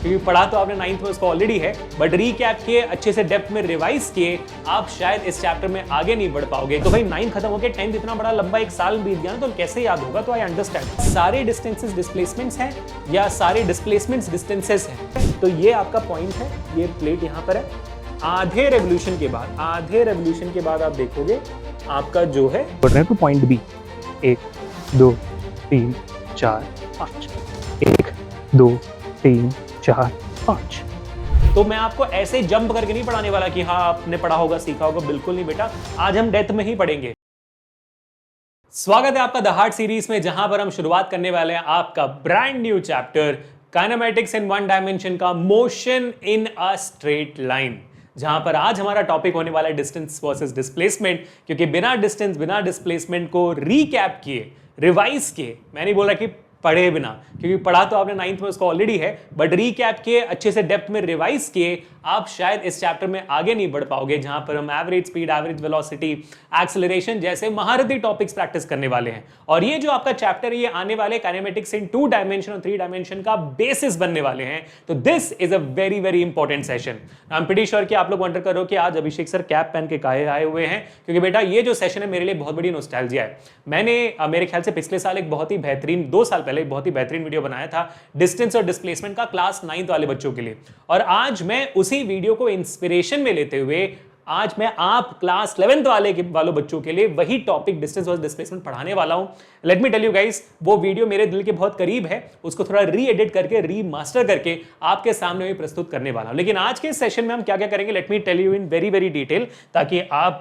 क्योंकि पढ़ा तो आपने 9th में उसको ऑलरेडी है, बट रीकैप किए, अच्छे से डेप्थ में रिवाइज किए, आप शायद इस चैप्टर में आगे नहीं बढ़ पाओगे। तो भाई 9th खत्म होके 10th इतना बड़ा लंबा एक साल बीत गया ना, तो कैसे याद होगा? तो आई अंडरस्टैंड। सारे डिस्टेंसेस डिस्प्लेसमेंट्स हैं या सारे डिस्प्लेसमेंट्स डिस्टेंसेस हैं, तो ये आपका पॉइंट है, ये प्लेट यहाँ पर है। आधे रेवोल्यूशन के बाद आप देखोगे आपका जो है बढ़ रहे हैं तो पॉइंट बी 1 2 3 4 5 1 2 3 4 5। तो मैं आपको ऐसे जंप करके नहीं पढ़ाने वाला कि हाँ आपने पढ़ा होगा सीखा होगा, बिल्कुल नहीं बेटा। आज हम डेप्थ में ही पढ़ेंगे। स्वागत है आपका द हार्ट सीरीज में, जहां पर हम शुरुआत करने वाले हैं आपका brand new chapter kinematics in one dimension का motion in a straight line, जहां पर आज हमारा टॉपिक होने वाला है डिस्टेंस वर्सेस डिस्प्लेसमेंट। क्योंकि बिना डिस्टेंस बिना डिस्प्लेसमेंट को रीकैप किए, रिवाइज किए, मैं नहीं बोल रहा कि पढ़े बिना, क्योंकि पढ़ा तो आपने 9th में उसको ऑलरेडी है, बट रीकैप किए, अच्छे से डेप्थ में रिवाइज किए, आप शायद इस चैप्टर में आगे नहीं बढ़ पाओगे, जहां पर हम average speed, average velocity, acceleration जैसे महारथी टॉपिक्स प्रैक्टिस करने वाले हैं। और ये जो आपका चैप्टर है, ये आने वाले काइनेमैटिक्स इन 2 डायमेंशन और 3 डायमेंशन का बेसिस बनने वाले हैं। तो this is a very very important session. I am pretty sure कि आप लोग वंडर करो कि आज अभिषेक सर कैप पहन के काहे आए हुए हैं, क्योंकि बेटा ये जो सेशन है मेरे लिए बहुत बड़ी नॉस्टैल्जिया है। मैंने मेरे ख्याल से पिछले साल एक बहुत ही बेहतरीन, 2 साल पहले एक बहुत ही बेहतरीन वीडियो बनाया था डिस्टेंस और डिस्प्लेसमेंट का क्लास 9th वाले बच्चों के लिए, और आज मैं उसी वीडियो को इंस्पिरेशन में लेते हुए आज मैं आप क्लास 11th वालों बच्चों के लिए वही टॉपिक डिस्टेंस वर्सेस डिस्प्लेसमेंट पढ़ाने वाला हूं। Let me tell you guys, वो वीडियो मेरे दिल के बहुत करीब है, उसको थोड़ा री एडिट करके, रीमास्टर करके आपके सामने भी प्रस्तुत करने वाला हूं। लेकिन आज के सेशन में हम क्या क्या करेंगे, let me tell you in very very detail, ताकि आप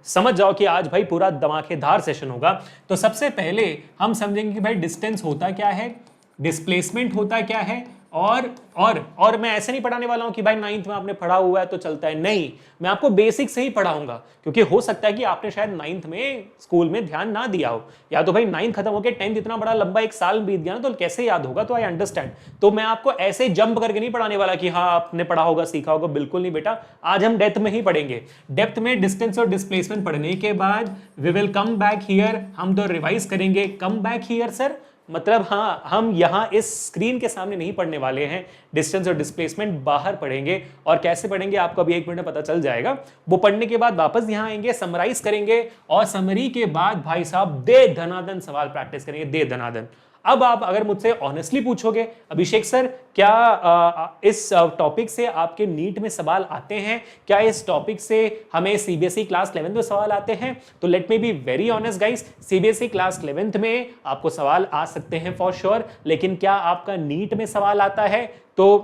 समझ जाओ कि आज भाई पूरा धमाकेदार सेशन होगा। तो सबसे पहले हम समझेंगे कि भाई डिस्टेंस होता क्या है, डिस्प्लेसमेंट होता क्या है, और मैं ऐसे नहीं पढ़ाने वाला हूं कि भाई 9th में आपने पढ़ा हुआ है तो चलता है, नहीं, मैं आपको बेसिक से ही पढ़ाऊंगा। क्योंकि हो सकता है कि आपने शायद 9th में स्कूल में ध्यान ना दिया हो, या तो भाई 9th खत्म होकर 10th इतना बड़ा लंबा एक साल बीत गया ना, तो कैसे याद होगा? तो आई अंडरस्टैंड। तो मैं आपको ऐसे जंप करके नहीं पढ़ाने वाला कि हाँ आपने पढ़ा होगा सीखा होगा, बिल्कुल नहीं बेटा। आज हम डेप्थ में ही पढ़ेंगे। डेप्थ में डिस्टेंस और डिस्प्लेसमेंट पढ़ने के बाद we will come back here, हम तो रिवाइज करेंगे। कम बैक हियर सर मतलब हाँ, हम यहां इस स्क्रीन के सामने नहीं पढ़ने वाले हैं, डिस्टेंस और डिस्प्लेसमेंट बाहर पढ़ेंगे। और कैसे पढ़ेंगे आपको अभी 1 मिनट में पता चल जाएगा। वो पढ़ने के बाद वापस यहां आएंगे, समराइज करेंगे, और समरी के बाद भाई साहब दे धनाधन सवाल प्रैक्टिस करेंगे, दे धनाधन। अब आप अगर मुझसे ऑनेस्टली पूछोगे अभिषेक सर क्या इस टॉपिक से आपके नीट में सवाल आते हैं, क्या इस टॉपिक से हमें सीबीएसई क्लास 11th में सवाल आते हैं, तो let me be very honest guys, CBSE class 11th में आपको सवाल आ सकते हैं फॉर श्योर, लेकिन क्या आपका नीट में सवाल आता है? तो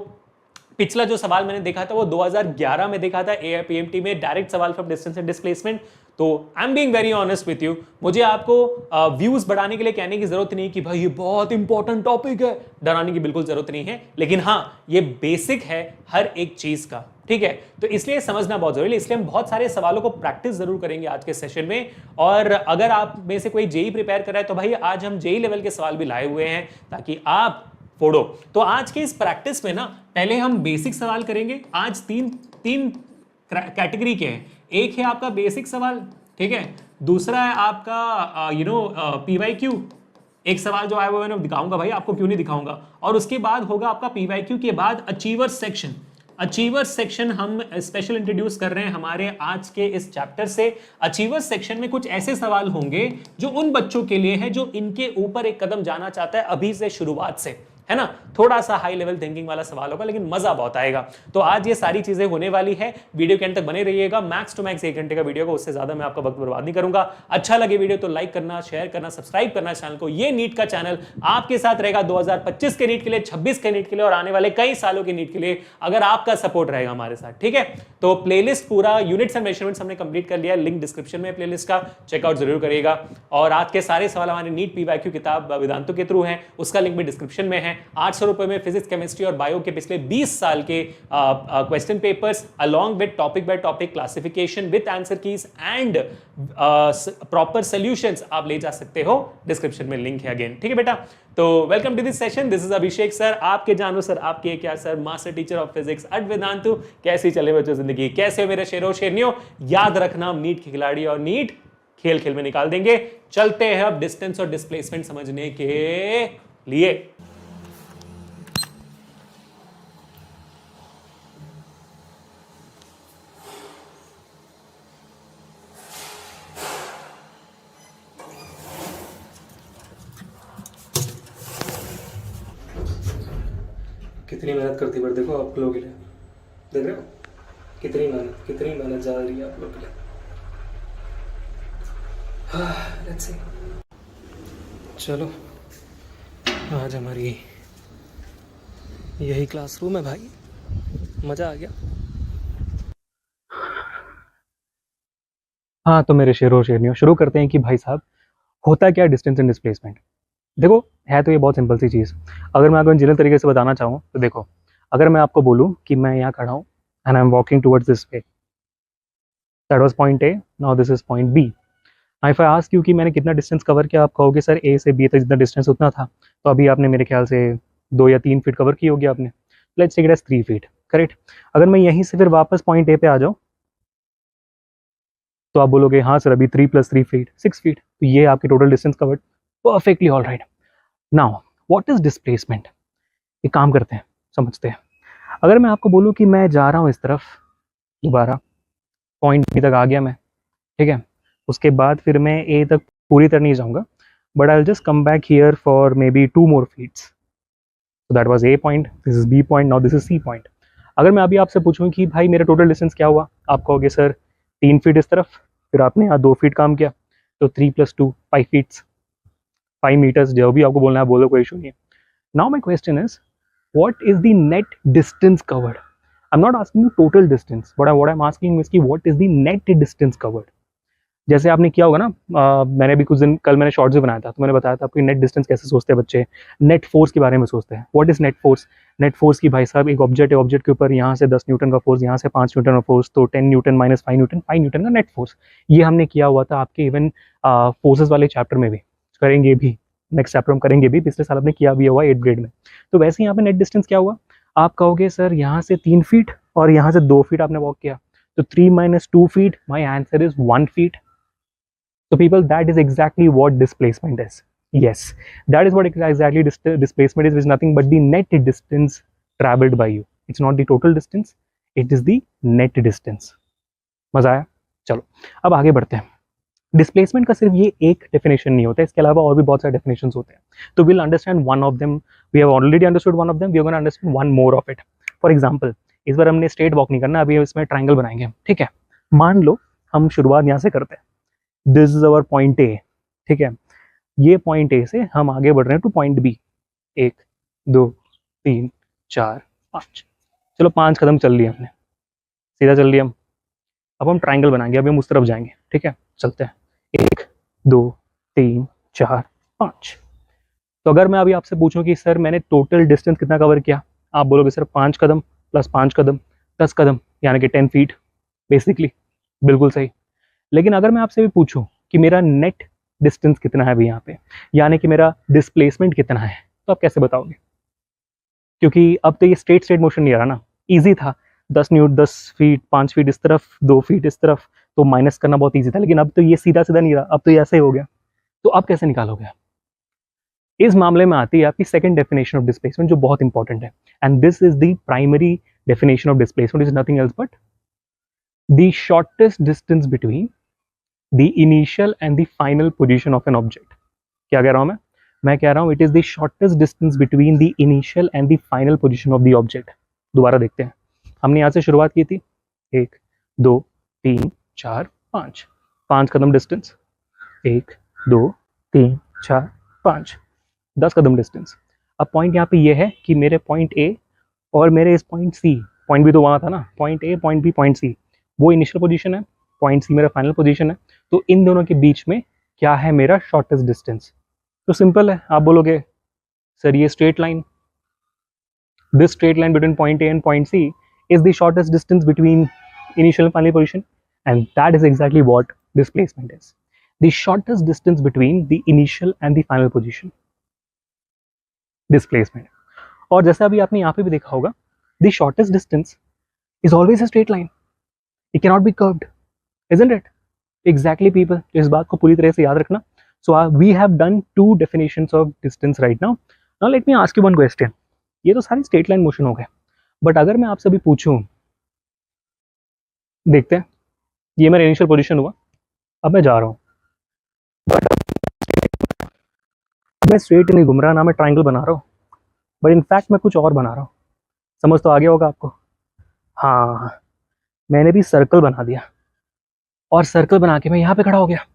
पिछला जो सवाल मैंने देखा था वो 2011 में देखा था, एआईपीएमटी में डायरेक्ट सवाल फ्रॉम डिस्टेंस एंड डिस्प्लेसमेंट। तो I am being very honest with you, मुझे आपको व्यूज बढ़ाने के लिए कहने की जरूरत नहीं कि भाई ये बहुत इंपॉर्टेंट टॉपिक है, डराने की बिल्कुल जरूरत नहीं है। लेकिन हाँ, ये बेसिक है हर एक चीज का, ठीक है? तो इसलिए समझना बहुत जरूरी है, इसलिए हम बहुत सारे सवालों को प्रैक्टिस जरूर करेंगे आज के सेशन में। और अगर आप में से कोई जेई प्रिपेयर कर रहा है तो भाई आज हम जेई लेवल के सवाल भी लाए हुए हैं ताकि आप फोड़ो। तो आज के इस प्रैक्टिस में ना पहले हम बेसिक सवाल करेंगे। आज तीन कैटेगरी के हैं। एक है आपका बेसिक सवाल, ठीक है, दूसरा है आपका पीवाईक्यू, एक सवाल जो आया वो मैंने दिखाऊंगा भाई, आपको क्यों नहीं दिखाऊंगा, और उसके बाद होगा आपका पीवाईक्यू के बाद अचीवर्स सेक्शन। अचीवर्स सेक्शन हम स्पेशल इंट्रोड्यूस कर रहे हैं हमारे आज के इस चैप्टर से। अचीवर्स सेक्शन में कुछ ऐसे सवाल होंगे जो उन बच्चों के लिए है जो इनके ऊपर एक कदम जाना चाहता है अभी से, शुरुआत से, है ना? थोड़ा सा हाई लेवल थिंकिंग वाला सवाल होगा, लेकिन मजा बहुत आएगा। तो आज ये सारी चीजें होने वाली है, वीडियो के अंत तक बने रहिएगा। मैक्स टू मैक्स 1 घंटे का वीडियो को, उससे ज्यादा मैं आपका वक्त बर्बाद नहीं करूंगा। अच्छा लगे वीडियो तो लाइक करना, शेयर करना, सब्सक्राइब करना चैनल को। ये नीट का चैनल आपके साथ रहेगा 2025 के नीट के लिए, 26 के नीट के लिए और आने वाले कई सालों के नीट के लिए, अगर आपका सपोर्ट रहेगा हमारे साथ, ठीक है? तो प्लेलिस्ट पूरा यूनिट्स एंड मेजरमेंट्स हमने कंप्लीट कर लिया, लिंक डिस्क्रिप्शन में प्लेलिस्ट का, चेकआउट जरूर करिएगा। और आज के सारे सवाल हमारे नीट पीवाईक्यू किताब वेदांतों के थ्रू हैं, उसका लिंक भी डिस्क्रिप्शन में है। 800 रुपए में फिजिक्स, केमिस्ट्री और बायो के पिछले 20 साल के question papers along with topic by topic classification with answer keys and proper solutions आप ले जा सकते हो। डिस्क्रिप्शन में लिंक है अगेन, ठीक है बेटा? तो welcome to this session, this is Abhishek sir, आपके जानू सर, आपके क्या sir, master teacher of physics at Vedantu. कैसी चले बच्चों जिंदगी, कैसे हो मेरे शेरों शेरनियों? याद रखना, हम नीट के खिलाड़ी और नीट खेल खेल में निकाल देंगे। चलते हैं अब डिस्टेंस और डिस्प्लेसमेंट समझने के लिए। कितनी मेहनत करती है देखो आप लोगों के लिए, देख रहे हो कितनी मेहनत जा रही है आप लोगों के लिए। लेट्स सी, चलो आज हमारी यही क्लासरूम है भाई, मज़ा आ गया। हाँ तो मेरे शेरों शेरनियों, शुरू करते हैं कि भाई साहब होता क्या डिस्टेंस एंड डिस्प्लेसमेंट। देखो है तो ये बहुत सिंपल सी चीज़। अगर मैं आपको इंजीनियर तरीके से बताना चाहूँ तो देखो, अगर मैं आपको बोलूँ कि मैं यहाँ खड़ा हूँ and I am walking towards this way, that was point A, now this is point B. If I ask you कि मैंने कितना डिस्टेंस कवर किया, आप कहोगे सर ए से बी तक जितना डिस्टेंस उतना था। तो अभी आपने मेरे ख्याल से 2 या 3 फीट कवर की होगी आपने। Let's take it as 3 feet, correct. अगर मैं यहीं से फिर वापस पॉइंट ए पे आ जाऊँ तो आप बोलोगे हाँ सर अभी 3 + 3 फीट 6 फीट, तो ये आपकी total distance covered, perfectly all right. Now what is displacement, एक काम करते हैं समझते हैं। अगर मैं आपको बोलूँ कि मैं जा रहा हूँ इस तरफ, दोबारा पॉइंट बी तक आ गया मैं, ठीक है, उसके बाद फिर मैं ए तक पूरी तरह नहीं जाऊँगा, but I will just come back here for maybe 2 more feets. So that was a point, this is B point, now this is C point. अगर मैं अभी आपसे पूछूं कि भाई मेरा टोटल डिस्टेंस क्या हुआ, आप कहोगे सर 3 फीट इस तरफ, फिर आपने यहाँ 2 फीट काम किया, तो 3 + 2 5 फीट्स, 5 मीटर्स, जो भी आपको बोलना है बोलो, कोई इशू नहीं है। Now my question is what is the net distance covered? I'm not asking you total distance, but what I'm asking is कि what is the net distance covered? जैसे आपने किया होगा ना, मैंने भी कुछ दिन कल मैंने शॉर्ट्स भी बनाया था, तो मैंने बताया था आपकी नेट डिस्टेंस कैसे सोचते हैं बच्चे, नेट फोर्स के बारे में सोचते हैं। What is net force? Net force की भाई साहब एक ऑब्जेक्ट है, ऑब्जेक्ट के ऊपर यहाँ से 10 न्यूटन का फोर्स, यहाँ से 5 न्यूटन का फोर्स, तो 10 न्यूटन - 5 न्यूटन, 5 न्यूटन का नेट फोर्स। ये हमने किया हुआ था आपके इवन फोर्सेज वाले चैप्टर में भी, करेंगे भी, नेक्स्ट चैप्टर में करेंगे भी, पिछले साल आपने किया भी हुआ 8th ग्रेड में। तो वैसे यहाँ पे नेट डिस्टेंस क्या हुआ, आप कहोगे सर यहाँ से 3 फीट और यहाँ से 2 फीट आपने वॉक किया, तो 3 - 2 feet, my answer is 1 feet. So people, that is exactly what displacement is. Yes, that is what exactly displacement is, which is nothing but the net distance traveled by you. It's not the total distance, it is the net distance. मजा आया? चलो अब आगे बढ़ते हैं। Displacement का सिर्फ ये एक डेफिनेशन नहीं होता है, इसके अलावा और भी बहुत सारे डेफिनेशंस होते हैं। तो will understand one of them, we have already understood one of them, we are gonna understand one more of it. For example, इस बार हमने स्ट्रेट वॉक नहीं करना, अभी इसमें ट्रायंगल बनाएंगे, ठीक है। मान लो हम शुरुआत यहाँ से करते हैं, this is our point A, ठीक है। ये पॉइंट ए से हम आगे बढ़ रहे हैं टू पॉइंट बी, 1 2 3 4 5, चलो 5 कदम चल लिए हमने, सीधा चल लिया हम। अब हम ट्रायंगल बनाएंगे, अभी हम उस तरफ जाएंगे, ठीक है, चलते हैं। 1 2 3 4 5। तो अगर मैं अभी आपसे पूछूं कि सर मैंने टोटल डिस्टेंस कितना कवर किया, आप बोलोगे सर 5 कदम + 5 कदम 10 कदम, यानी कि 10 फीट, बेसिकली बिल्कुल सही। लेकिन अगर मैं आपसे भी पूछूं कि मेरा नेट डिस्टेंस कितना है अभी यहाँ पे, यानी कि मेरा डिस्प्लेसमेंट कितना है, तो आप कैसे बताओगे? क्योंकि अब तो ये स्ट्रेट स्ट्रेट मोशन नहीं आ रहा ना, इजी था, 10 फीट 5 फीट इस तरफ 2 फीट इस तरफ, तो माइनस करना बहुत ईजी था। लेकिन अब तो ये सीधा सीधा नहीं रहा, अब तो ये ऐसे ही हो गया, तो अब कैसे निकालोगे? इस मामले में आती है आपकी सेकंड डेफिनेशन ऑफ डिस्प्लेसमेंट, जो बहुत इंपॉर्टेंट है, and this is the primary definition of displacement, is nothing else but the shortest distance between the initial and the final position of an object। क्या कह रहा हूँ मैं कह रहा हूँ it is the shortest distance between the initial and the final position of the object। दोबारा देखते हैं, हमने यहाँ से शुरुआत की थी, 1 2 3 4 5, 5 कदम डिस्टेंस, 1 2 3 4 5, 10 कदम डिस्टेंस। अब पॉइंट यहाँ पे ये है कि मेरे पॉइंट ए और मेरे इस पॉइंट सी, पॉइंट बी तो वहाँ था ना, point A point B point C, वो इनिशियल पोजीशन है, पॉइंट सी मेरा फाइनल पोजीशन है। तो इन दोनों के बीच में क्या है मेरा शॉर्टेस्ट डिस्टेंस? तो सिंपल है, आप बोलोगे सर ये straight line, this straight line between point A and point C is the shortest distance between initial and final position, and that is exactly what displacement is, the shortest distance between the initial and the final position, displacement. और जैसे अभी आपने यहाँ पे भी देखा होगा, the shortest distance is always a straight line, it can not be curved, isn't it? Exactly people, इस बात को पूरी तरह से याद रखना। So we have done 2 definitions of distance right now. Now let me ask you one question. ये तो सारी स्ट्रेट लाइन मोशन हो गए, बट अगर मैं आपसे भी पूछूं, देखते हैं, ये मेरा इनिशियल पोजीशन हुआ, अब मैं जा रहा हूँ, मैं स्ट्रेट नहीं घूम रहा, ना मैं ट्राइंगल बना रहा हूँ, बट इनफैक्ट मैं कुछ और बना रहा हूँ। समझ तो आ गया होगा आपको। हाँ, मैंने भी सर्कल बना दिया और सर्कल बना के मैं यहाँ पे खड़ा हो गया।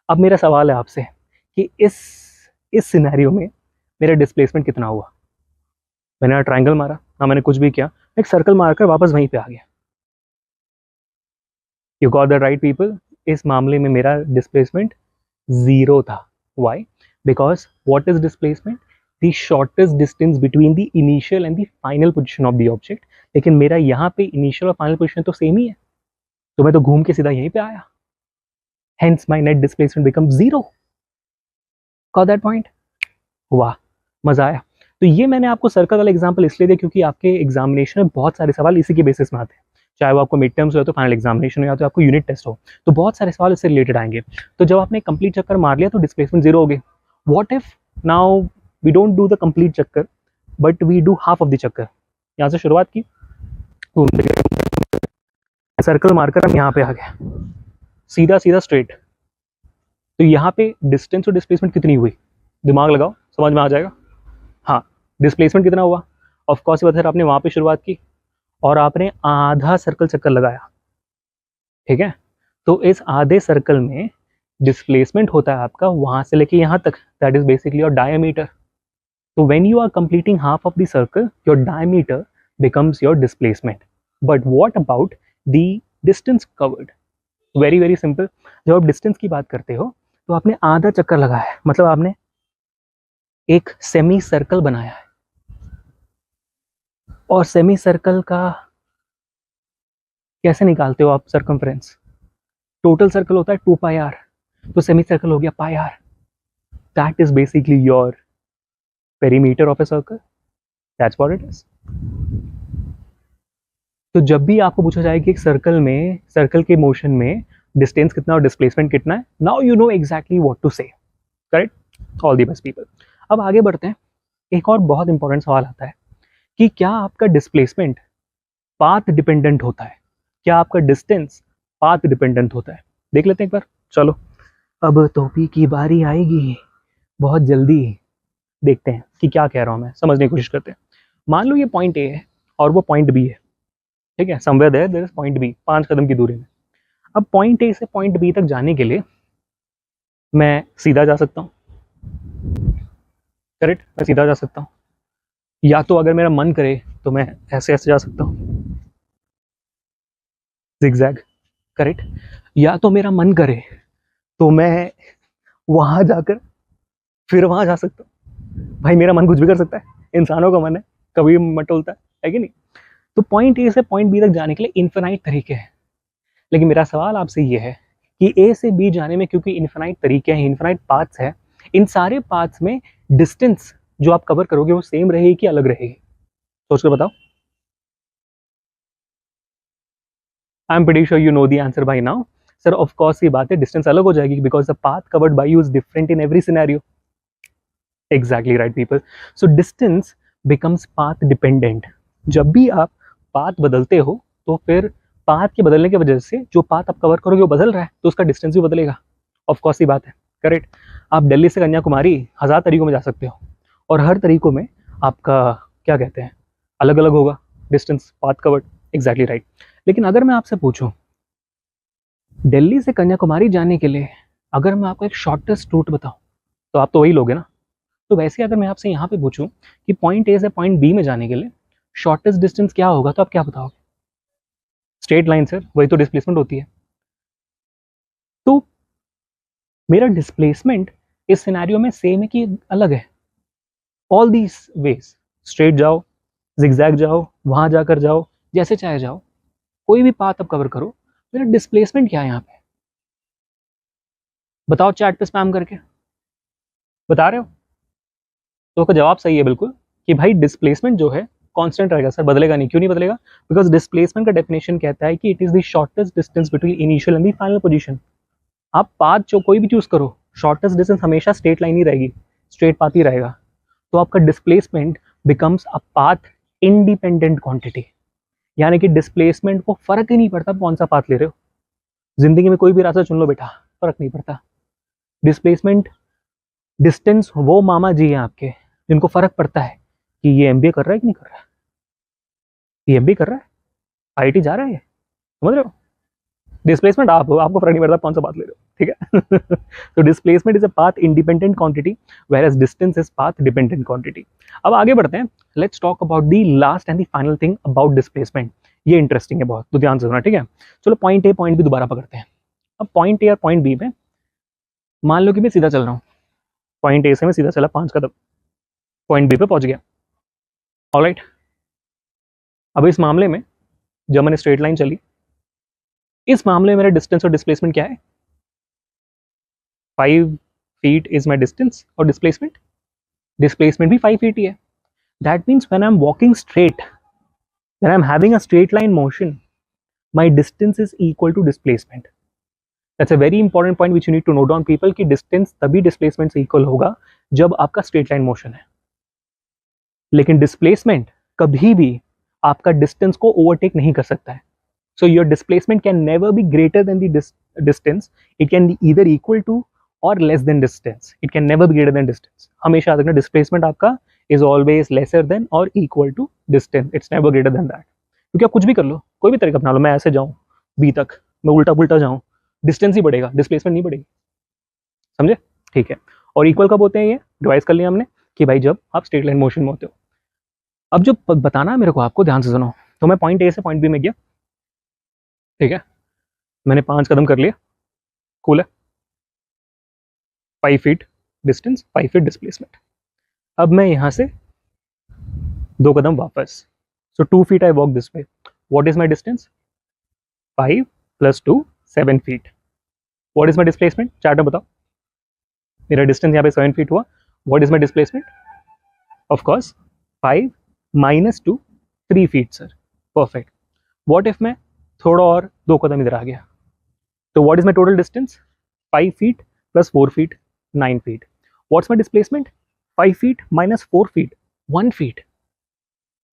अब मेरा सवाल है आपसे कि इस सिनेरियो में मेरा डिस्प्लेसमेंट कितना हुआ। मैंने ना ट्रायंगल मारा ना मैंने कुछ भी किया, मैं एक सर्कल मारकर वापस वहीं पे आ गया। You got the right people. इस मामले में मेरा डिस्प्लेसमेंट जीरो था। Why? Because what is displacement? The shortest distance between the initial and the final position of the object. लेकिन मेरा यहाँ पे इनिशियल और फाइनल पोजिशन तो सेम ही है, तो मैं तो घूम के सीधा यहीं पे आया। Hence my net displacement become zero. Got that point? वाह, मजा आया। तो ये मैंने आपको सर्कल वाला एग्जांपल इसलिए दिया क्योंकि आपके एग्जामिनेशन में बहुत सारे सवाल इसी के बेसिस में आते हैं। चाहे वो आपको मिड टर्म्स हो तो फाइनल एग्जामिनेशन हो या तो आपको यूनिट टेस्ट हो, तो बहुत सारे सवाल इससे रिलेटेड आएंगे। तो जब आपने कंप्लीट चक्कर मार लिया तो डिस्प्लेसमेंट जीरो हो गई। What if now we don't do the complete चक्कर but we do half of the चक्कर। यहाँ से शुरुआत की, सर्कल मारकर हम यहाँ पे आ गए, सीधा सीधा स्ट्रेट। तो यहाँ पे डिस्टेंस और डिस्प्लेसमेंट कितनी हुई, दिमाग लगाओ, समझ में आ जाएगा। हाँ, डिस्प्लेसमेंट कितना हुआ? ऑफ कोर्स बात है, आपने वहां पे शुरुआत की और आपने आधा सर्कल चक्कर लगाया, ठीक है। तो इस आधे सर्कल में डिस्प्लेसमेंट होता है आपका वहां से लेके यहाँ तक, that is basically your diameter. तो when you are completing half of the circle your diameter becomes your displacement. But what about the distance covered? Very very simple. जब आप डिस्टेंस की बात करते हो तो आपने आधा चक्कर लगाया है, मतलब आपने एक सेमी सर्कल बनाया है। और सेमी सर्कल का कैसे निकालते हो आप सर्कमफ्रेंस? टोटल सर्कल होता है 2 पाई आर, तो सेमी सर्कल हो गया pi r. That is basically your perimeter of a circle. That's what it is. तो जब भी आपको पूछा जाए कि एक सर्कल के मोशन में डिस्टेंस कितना और डिस्प्लेसमेंट कितना है, now you know exactly what to say. Correct? All the best people. अब आगे बढ़ते हैं। एक और बहुत इंपॉर्टेंट सवाल आता है कि क्या आपका डिस्प्लेसमेंट पाथ डिपेंडेंट होता है, क्या आपका डिस्टेंस पाथ डिपेंडेंट होता है? देख लेते हैं एक बार, चलो। अब टोपी की बारी आएगी बहुत जल्दी। देखते हैं कि क्या कह रहा हूं मैं, समझने की कोशिश करते हैं। मान लो ये पॉइंट ए है और वो पॉइंट बी है, ठीक है। Somewhere there is point B, 5 कदम की दूरी में। अब पॉइंट ए से पॉइंट बी तक जाने के लिए मैं सीधा जा सकता हूँ, करेक्ट? मैं सीधा जा सकता हूँ, या तो अगर मेरा मन करे तो मैं ऐसे ऐसे जा सकता हूँ, जिगजैग, करेक्ट? या तो मेरा मन करे तो मैं वहां जाकर फिर वहां जा सकता हूँ। भाई मेरा मन कुछ भी कर सकता है, इंसानों का मन है, कभी भी मत टोलता है कि नहीं? तो पॉइंट ए से पॉइंट बी तक जाने के लिए इन्फिनाइट तरीके हैं। लेकिन मेरा सवाल आपसे ये है कि ए से बी जाने में क्योंकि इन्फिनाइट तरीके हैं, इन्फिनाइट पाथ्स है, इन सारे पाथ्स में डिस्टेंस जो आप कवर करोगे वो सेम रहेगी कि अलग रहेगी? सोच कर बताओ। I am pretty sure you know the answer by now. Sir of course ये बात है, डिस्टेंस अलग हो जाएगी because the path covered by you is different in every scenario. Exactly right people. So distance becomes path dependent. जब भी आप path बदलते हो तो फिर पाथ के बदलने की वजह से जो पाथ आप कवर करोगे वो बदल रहा है, तो उसका डिस्टेंस भी बदलेगा। ऑफ कोर्स ये बात है, करेक्ट? आप दिल्ली से कन्याकुमारी 1000 तरीकों में जा सकते हो और हर तरीकों में आपका क्या कहते हैं अलग अलग होगा distance, path covered. Exactly right. लेकिन अगर मैं आपसे पूछूं दिल्ली से कन्याकुमारी जाने के लिए अगर मैं आपको एक शॉर्टेस्ट रूट बताऊं तो आप तो वही लोगे ना। तो वैसे अगर मैं आपसे यहाँ पे पूछूं कि पॉइंट ए से पॉइंट बी में जाने के लिए शॉर्टेस्ट डिस्टेंस क्या होगा, तो आप क्या बताओगे? स्ट्रेट लाइन सर, वही तो डिस्प्लेसमेंट होती है। तो मेरा डिस्प्लेसमेंट इस सिनेरियो में सेम है कि अलग है? ऑल दीज वेज, स्ट्रेट जाओ, जिगजैग जाओ, वहां जाकर जाओ, जैसे चाहे जाओ, कोई भी पाथ आप कवर करो, मेरा डिस्प्लेसमेंट क्या है यहाँ पे? बताओ चैट पे स्पैम करके, बता रहे हो? तो उसका जवाब सही है बिल्कुल कि भाई डिस्प्लेसमेंट जो है कांस्टेंट रहेगा सर, बदलेगा नहीं। क्यों नहीं बदलेगा? बिकॉज डिस्प्लेसमेंट का डेफिनेशन कहता है कि it is the shortest distance between initial and the final position. आप पाथ जो कोई भी चूज करो, शॉर्टेस्ट डिस्टेंस हमेशा स्ट्रेट लाइन ही रहेगी, स्ट्रेट पाथ ही रहेगा। तो आपका displacement becomes a path independent quantity, यानी कि डिस्प्लेसमेंट को फर्क ही नहीं पड़ता कौन सा पाथ ले रहे हो। जिंदगी में कोई भी रास्ता चुन लो बेटा, फर्क नहीं पड़ता। डिस्प्लेसमेंट डिस्टेंस वो मामा जी हैं आपके जिनको फर्क पड़ता है कि ये एमबीए कर रहा है कि नहीं कर रहा है, पीएमबी कर रहा है, आईआईटी जा रहा है, समझ रहे हो? डिस्प्लेसमेंट आप हो, आपको फर्क नहीं पड़ता कौन सा बात ले रहे हो, ठीक है? तो displacement is a path independent quantity whereas distance is path dependent quantity. अब आगे बढ़ते हैं, let's talk about the last and the final thing about displacement. ये इंटरेस्टिंग है बहुत, तो ध्यान से सुनना, ठीक है? चलो पॉइंट ए पॉइंट बी दोबारा पकड़ते हैं। अब पॉइंट ए और पॉइंट बी में मान लो कि मैं सीधा चल रहा हूँ, पॉइंट ए से मैं सीधा चला 5 कदम, पॉइंट बी पे पहुंच गया, ऑलराइट। अब इस मामले में जब मैंने स्ट्रेट लाइन चली, इस मामले में मेरा डिस्टेंस और डिस्प्लेसमेंट क्या है? 5 फीट इज माई डिस्टेंस और डिस्प्लेसमेंट भी 5 फीट ही है। That means when I am walking straight, when I am having a straight line motion, my distance is equal to displacement. That's a very important point which you need to note down people, कि distance तभी displacement से equal होगा जब आपका straight line motion है, लेकिन displacement कभी भी आपका डिस्टेंस को ओवरटेक नहीं कर सकता है। So your displacement can never be greater than the distance. It can be either equal to or less than distance. It can never be greater than distance. हमेशा याद रखना, displacement आपका is always lesser than or equal to distance. It's never greater than that. क्योंकि आप कुछ भी कर लो, कोई भी तरीका अपना लो, मैं ऐसे जाऊँ बी तक, मैं उल्टा पुल्टा जाऊँ, डिस्टेंस ही बढ़ेगा, डिस्प्लेसमेंट नहीं बढ़ेगी, समझे? ठीक है। और इक्वल कब होते हैं? ये डिवाइस कर लिया हमने कि भाई जब आप स्ट्रेट लाइन मोशन में होते हो। अब जो बताना है मेरे को, आपको ध्यान से सुनो। तो मैं पॉइंट ए से पॉइंट बी में गया, ठीक है, मैंने 5 कदम कर लिए, कूल है, 5 फीट डिस्टेंस, 5 फीट डिस्प्लेसमेंट। अब मैं यहाँ से 2 कदम वापस, सो 2 feet I walk this way. What is my distance? 5 + 2 7 feet. What is my displacement? Chart में बताओ। मेरा डिस्टेंस यहाँ पे 7 फीट हुआ। What is my displacement? Of course 5 - 2 3 feet sir, perfect. What if मैं थोड़ा और 2 कदम इधर आ गया, तो what is my total distance? 5 feet + 4 feet 9 feet. What's my displacement? 5 feet - 4 feet 1 feet.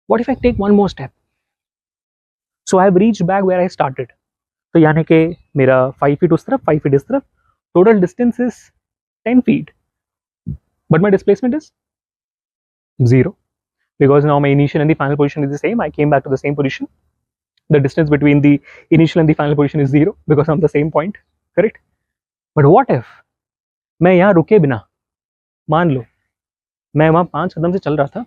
What if I take one more step? So I have reached back where I started. तो यानी कि मेरा 5 फीट उस तरफ, 5 फीट इस तरफ, total distance is 10 feet, but my displacement is 0, because now my initial and the final position is the same. I came back to the same position. The distance between the initial and the final position is 0 because I'm the same point, correct? But what if मैं यहाँ रुके बिना, मान लो मैं वहाँ 5 कदम से चल रहा था,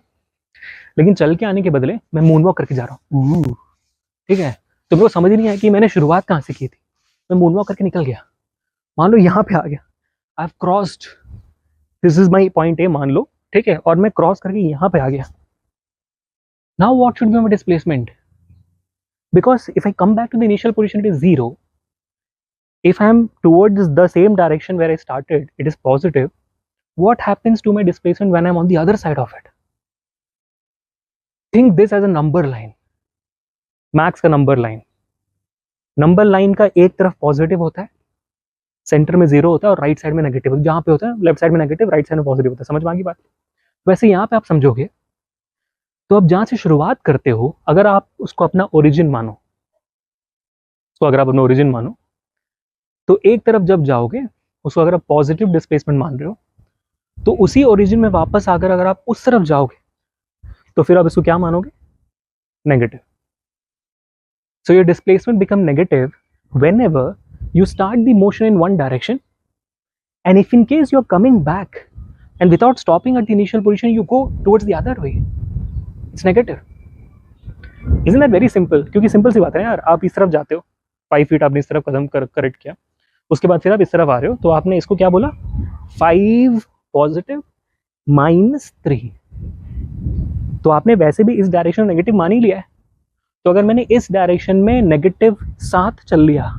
लेकिन चल के आने के बदले मैं मून वॉक करके जा रहा हूँ, ठीक है? तो मेरे को समझ नहीं आया कि मैंने शुरुआत कहाँ से की थी। मैं मून वॉक करके निकल गया, मान लो यहाँ पे आ गया, I have crossed, this is my point A मान लो, ठीक है, और मैं क्रॉस करके यहाँ पे आ गया। Now what should be my displacement? Because if I come back to the initial position, it is 0. If I am towards the same direction where I started, it is positive. What happens to my displacement when I am on the other side of it? Think this as a number line. Max का number line. Number line का एक तरफ positive होता है, centre में 0 होता है, और राइट साइड में नेगेटिव। जहाँ पे होता है लेफ्ट साइड में नेगेटिव, राइट साइड में पॉजिटिव होता है। समझ में आ गई बात? वैसे यहाँ पे आप समझोगे तो अब जहाँ से शुरुआत करते हो, अगर आप उसको अपना ओरिजिन मानो, तो अगर आप अपना ओरिजिन मानो, तो एक तरफ जब जाओगे उसको अगर आप पॉजिटिव डिस्प्लेसमेंट मान रहे हो, तो उसी ओरिजिन में वापस आकर अगर आप उस तरफ जाओगे तो फिर आप इसको क्या मानोगे? Negative. So your displacement become negative whenever you start the motion in one direction, and if in case you are coming back and without stopping at the initial position you go towards the other way, it's negative. Isn't that very simple? क्योंकि simple सी बात है यार, आप इस तरफ जाते हो, 5 feet आपने इस तरफ कदम करेक्ट किया, उसके बाद फिर आप इस तरफ आ रहे हो, तो आपने इसको क्या बोला? 5 पॉजिटिव - 3। तो आपने वैसे भी इस डायरेक्शन में नेगेटिव मान ही लिया है। तो अगर मैंने इस डायरेक्शन में नेगेटिव 7 चल लिया,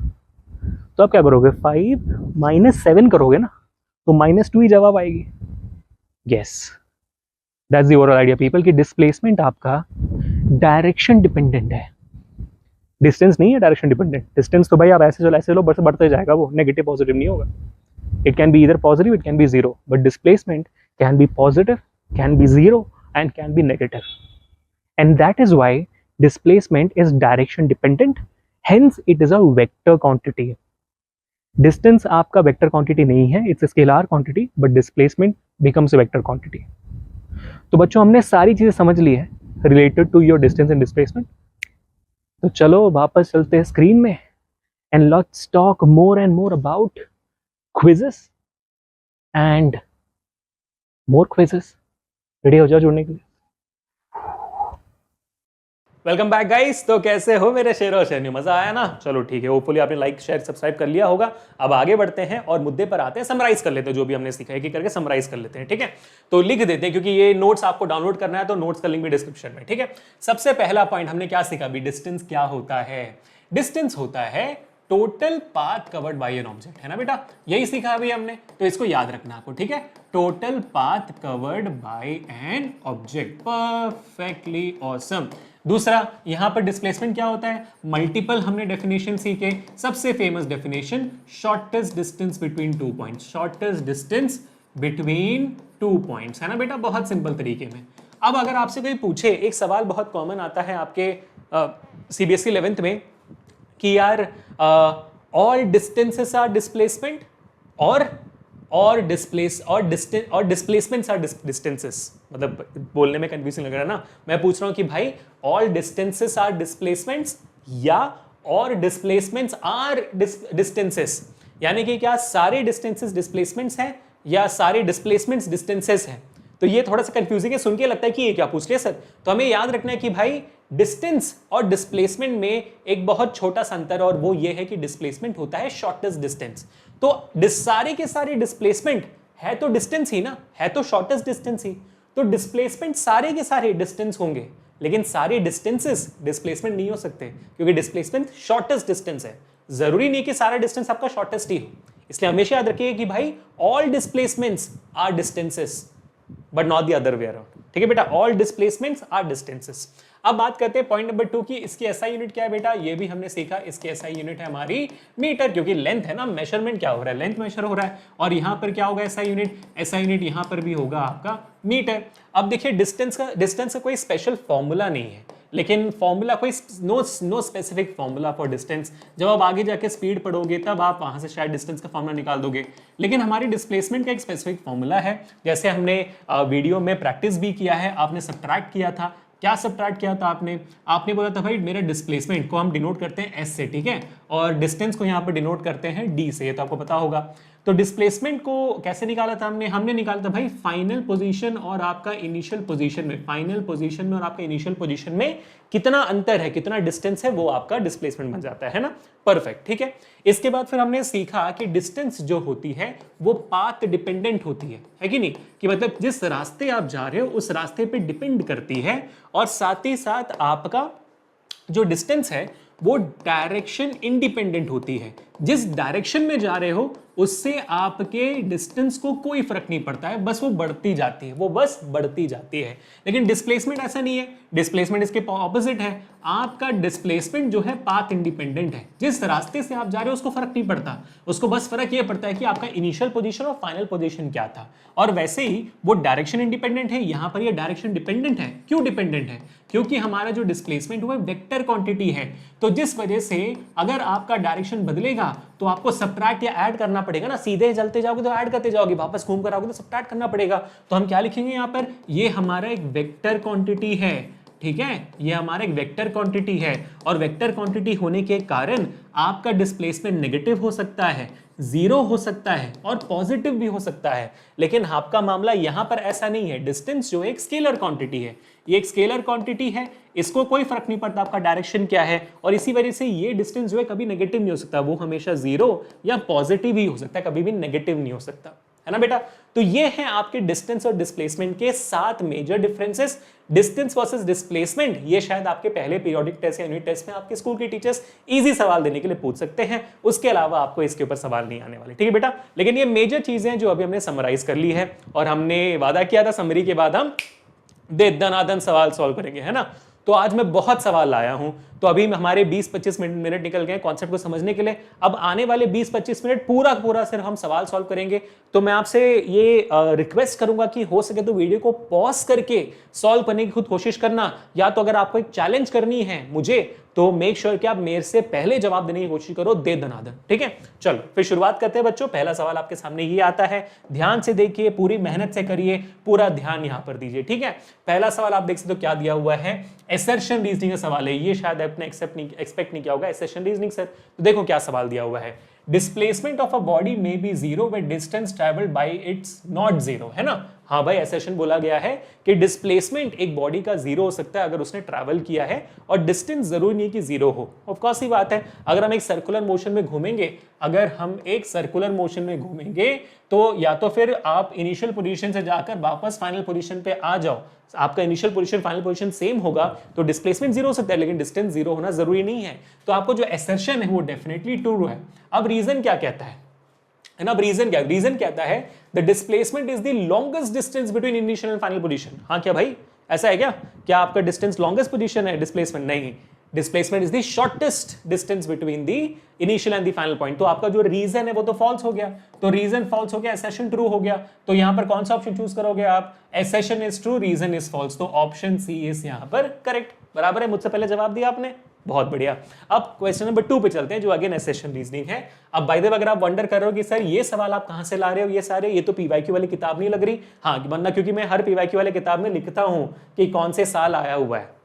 तो आप क्या करोगे? 5 - 7 करोगे ना, तो -2 ही जवाब आएगी। Yes, that's the overall idea people, कि डिस्प्लेसमेंट आपका डायरेक्शन डिपेंडेंट है, डिस्टेंस नहीं है डायरेक्शन डिपेंडेंट। डिस्टेंस तो भाई आप ऐसे चलो ऐसे लो, बस बढ़ते जाएगा, वो नेगेटिव पॉजिटिव नहीं होगा। It can be either positive, it can be 0, but displacement can B positive, can be 0 and can be negative, and that is why displacement is direction dependent, hence it is a vector quantity. Distance आपका vector quantity नहीं है, it's a scalar quantity, but displacement becomes a vector quantity. तो बच्चों हमने सारी चीजें समझ ली है related to your distance and displacement. तो चलो वापस चलते हैं स्क्रीन में and let's talk more and more about quizzes and more quizzes. Ready हो जाओ जुड़ने के लिए। Welcome back guys. तो कैसे हो मेरे शेर और शेरनी, मजा आया ना? चलो ठीक है, होपफुली आपने लाइक शेयर सब्सक्राइब कर लिया होगा। अब आगे बढ़ते हैं और मुद्दे पर आते हैं, समराइज कर लेते हैं जो भी हमने सीखा है, कि करके समराइज कर लेते हैं। ठीक है, तो लिख देते हैं क्योंकि ये नोट्स आपको डाउनलोड करना है, तो नोट्स का लिंक भी डिस्क्रिप्शन में। ठीक है, सबसे पहला पॉइंट हमने क्या सीखा अभी, डिस्टेंस क्या होता है? डिस्टेंस होता है total path covered by an object, है ना बेटा? यही सीखा अभी हमने, तो इसको याद रखना आपको। ठीक है, total path covered by an object, perfectly awesome. दूसरा, यहां पर डिस्प्लेसमेंट क्या होता है? मल्टीपल हमने डेफिनेशन सीखे। सबसे famous definition, shortest distance between two points, shortest distance between two points, है ना बेटा? बहुत सिंपल तरीके में। अब अगर आपसे कोई पूछे, एक सवाल बहुत कॉमन आता है आपके सीबीएसई 11th में कि यार ऑल डिस्टेंसेस आर डिस्प्लेसमेंट और डिस्प्लेसमेंट्स आर डिस्टेंसेस, मतलब बोलने में कंफ्यूजन लग रहा है ना। मैं पूछ रहा हूं कि भाई ऑल डिस्टेंसेस आर डिस्प्लेसमेंट्स या और डिस्प्लेसमेंट्स आर डिस्टेंसेस, यानी कि क्या सारे डिस्टेंसेस डिस्प्लेसमेंट्स हैं या सारे डिस्प्लेसमेंट्स डिस्टेंसेस हैं? तो ये थोड़ा सा कंफ्यूजिंग है, सुन के लगता है कि ये क्या पूछ लिया सर। तो हमें याद रखना है कि भाई डिस्टेंस और डिस्प्लेसमेंट में एक बहुत छोटा सा अंतर, और वो ये है कि डिस्प्लेसमेंट होता है शॉर्टेस्ट डिस्टेंस। तो सारे के सारे डिस्प्लेसमेंट है तो डिस्टेंस ही ना, है तो शॉर्टेस्ट डिस्टेंस ही। तो डिस्प्लेसमेंट सारे के सारे डिस्टेंस होंगे, लेकिन सारे डिस्टेंसेस डिस्प्लेसमेंट नहीं हो सकते, क्योंकि डिस्प्लेसमेंट शॉर्टेस्ट डिस्टेंस है। जरूरी नहीं कि सारा डिस्टेंस आपका शॉर्टेस्ट ही हो, इसलिए हमेशा याद रखिए कि भाई all displacements are distances but not the other way around. ठीक है बेटा, ऑल डिस्प्लेसमेंट्स आर डिस्टेंसेस। अब बात करते हैं पॉइंट नंबर 2 की, इसकी एसआई यूनिट क्या है बेटा? ये भी हमने सीखा, इसकी एसआई यूनिट है हमारी मीटर, क्योंकि लेंथ है ना, मेजरमेंट क्या हो रहा है, लेंथ मेजर हो रहा है। और यहां पर क्या होगा एसआई यूनिट? एसआई यूनिट यहां पर भी होगा आपका मीटर। अब देखिए डिस्टेंस का कोई स्पेशल फॉर्मूला नहीं है, लेकिन फॉर्मूला कोई no specific formula for distance. जब आप आगे जाके स्पीड पढ़ोगे तब आप वहां से शायद डिस्टेंस का फॉर्मूला निकाल दोगे, लेकिन हमारी डिस्प्लेसमेंट का एक स्पेसिफिक फॉर्मूला है। जैसे हमने वीडियो में प्रैक्टिस भी किया है, आपने सब्ट्रैक्ट किया था। क्या सब्ट्रैक्ट किया था आपने बोला था भाई मेरा डिस्प्लेसमेंट को हम डिनोट करते हैं एस से, ठीक है, और डिस्टेंस को यहाँ पर डिनोट करते हैं डी से, ये तो आपको पता होगा। तो डिस्प्लेसमेंट को कैसे निकाला था हमने निकाला था भाई फाइनल पोजीशन और आपका इनिशियल पोजीशन में, फाइनल पोजीशन में और आपका इनिशियल पोजीशन में कितना अंतर है, कितना डिस्टेंस है, वो आपका डिस्प्लेसमेंट बन जाता है ना। परफेक्ट, ठीक है। इसके बाद फिर हमने सीखा कि डिस्टेंस जो होती है वो पाथ डिपेंडेंट होती है कि नहीं, कि मतलब जिस रास्ते आप जा रहे हो उस रास्ते पे डिपेंड करती है, और साथ ही साथ आपका जो डिस्टेंस है वो डायरेक्शन इंडिपेंडेंट होती है। जिस डायरेक्शन में जा रहे हो उससे आपके डिस्टेंस को कोई फर्क नहीं पड़ता है, बस वो बढ़ती जाती है, वो बस बढ़ती जाती है। लेकिन डिस्प्लेसमेंट ऐसा नहीं है, डिस्प्लेसमेंट इसके ऑपोजिट है। आपका डिस्प्लेसमेंट जो है पाथ इंडिपेंडेंट है, जिस रास्ते से आप जा रहे हो उसको फर्क नहीं पड़ता, उसको बस फर्क ये पड़ता है कि आपका इनिशियल पोजीशन और फाइनल पोजीशन क्या था। और वैसे ही वो डायरेक्शन इंडिपेंडेंट है, यहां पर ये डायरेक्शन डिपेंडेंट है। क्यों डिपेंडेंट है? क्योंकि हमारा जो डिस्प्लेसमेंट हुआ वेक्टर क्वांटिटी है, तो जिस वजह से अगर आपका डायरेक्शन बदलेगा तो आपको सबट्रैक्ट या ऐड करना पड़ेगा ना। सीधे चलते जाओगे तो ऐड करते जाओगे, वापस घूम कर आओगे तो सबट्रैक्ट करना पड़ेगा। तो हम क्या लिखेंगे यहाँ पर, ये हमारा एक वेक्टर क्वांटिटी है, ठीक है, ये हमारा एक वेक्टर क्वांटिटी है। और वेक्टर क्वांटिटी होने के कारण आपका डिस्प्लेसमेंट नेगेटिव हो सकता है, जीरो हो सकता है और पॉजिटिव भी हो सकता है। लेकिन आपका मामला यहां पर ऐसा नहीं है। डिस्टेंस जो एक स्केलर क्वांटिटी है, ये एक स्केलर क्वांटिटी है, इसको कोई फर्क नहीं पड़ता आपका डायरेक्शन क्या है, और इसी वजह से ये डिस्टेंस जो है कभी नेगेटिव नहीं हो सकता, वो हमेशा जीरो या पॉजिटिव ही हो सकता है, कभी भी नेगेटिव नहीं हो सकता, है ना बेटा। तो ये है आपके डिस्टेंस और डिस्प्लेसमेंट के 7 major differences. Distance versus displacement, ये शायद आपके पहले पीरियोडिक टेस्ट या यूनिट टेस्ट में आपके स्कूल के टीचर्स इजी सवाल देने के लिए पूछ सकते हैं, उसके अलावा आपको इसके ऊपर सवाल नहीं आने वाले, ठीक है बेटा। लेकिन ये मेजर चीजें जो अभी हमने समराइज कर ली है, और हमने वादा किया था समरी के बाद हम दनादन सवाल सॉल्व करेंगे, है ना। तो आज मैं बहुत सवाल लाया हूं, तो अभी हमारे 20-25 मिनट निकल गए कॉन्सेप्ट को समझने के लिए। अब आने वाले 20-25 मिनट पूरा सिर्फ हम सवाल सॉल्व करेंगे। तो मैं आपसे ये रिक्वेस्ट करूंगा कि हो सके तो वीडियो को पॉज करके सॉल्व करने की खुद कोशिश करना, या तो अगर आपको एक चैलेंज करनी है मुझे, तो मेक श्योर कि आप मेरे से पहले जवाब देने की कोशिश करो दनादन, ठीक है। चलो फिर शुरुआत करते हैं बच्चों। पहला सवाल आपके सामने ये आता है, ध्यान से देखिए, पूरी मेहनत से करिए, पूरा ध्यान यहां पर दीजिए, ठीक है। पहला सवाल आप देख सकते हो क्या दिया हुआ है, एसर्शन रीजनिंग का सवाल है, ये शायद आपने एक्सपेक्ट नहीं किया होगा, एसेशन रीजनिंग सर। तो देखो क्या सवाल दिया हुआ है, displacement of a body may be zero but distance travelled by it's not zero, है ना। हाँ भाई, एसेशन बोला गया है कि डिस्प्लेसमेंट एक बॉडी का जीरो हो सकता है अगर उसने ट्रैवल किया है, और डिस्टेंस जरूरी नहीं कि जीरो हो। ऑफ कोर्स ही बात है, अगर हम एक सर्कुलर मोशन में घूमेंगे, तो या तो फिर आप इनिशियल पोजीशन से जाकर वापस फाइनल पोजीशन पे आ जाओ, आपका initial position final position same होगा, तो डिस्प्लेसमेंट जीरो हो सकता है, लेकिन डिस्टेंस जीरो होना जरूरी नहीं है। तो आपको जो एसर्शन है वो डेफिनेटली ट्रू है। अब रीजन क्या कहता है ना, रीजन कहता है the displacement is the longest distance between initial and final position. हाँ क्या भाई, ऐसा है क्या आपका डिस्टेंस लॉन्गेस्ट पोजीशन है, डिस्प्लेसमेंट नहीं, displacement is the shortest distance between the initial and the final point. तो आपका जो रीजन है वो तो फॉल्स हो गया, तो रीजन फॉल्स हो गया, एसेशन ट्रू हो गया। तो यहां पर कौन सा ऑप्शन चूज करोगे आप, assertion is true, reason is false, तो ऑप्शन सी इज यहां पर करेक्ट। बराबर है, मुझसे पहले जवाब दिया आपने, बहुत बढ़िया। अब क्वेश्चन नंबर 2 पे चलते हैं, जो अगेन एसेशन रीजनिंग है। अब बाय द वे, अगर आप वंडर कर रहे हो कि सर ये सवाल आप कहां से ला रहे हो, ये सारे, ये तो पीवाईक्यू वाली किताब नहीं लग रही। हाँ, वरना क्योंकि मैं हर पीवाईक्यू वाले किताब में लिखता हूं कि कौन से साल आया हुआ है।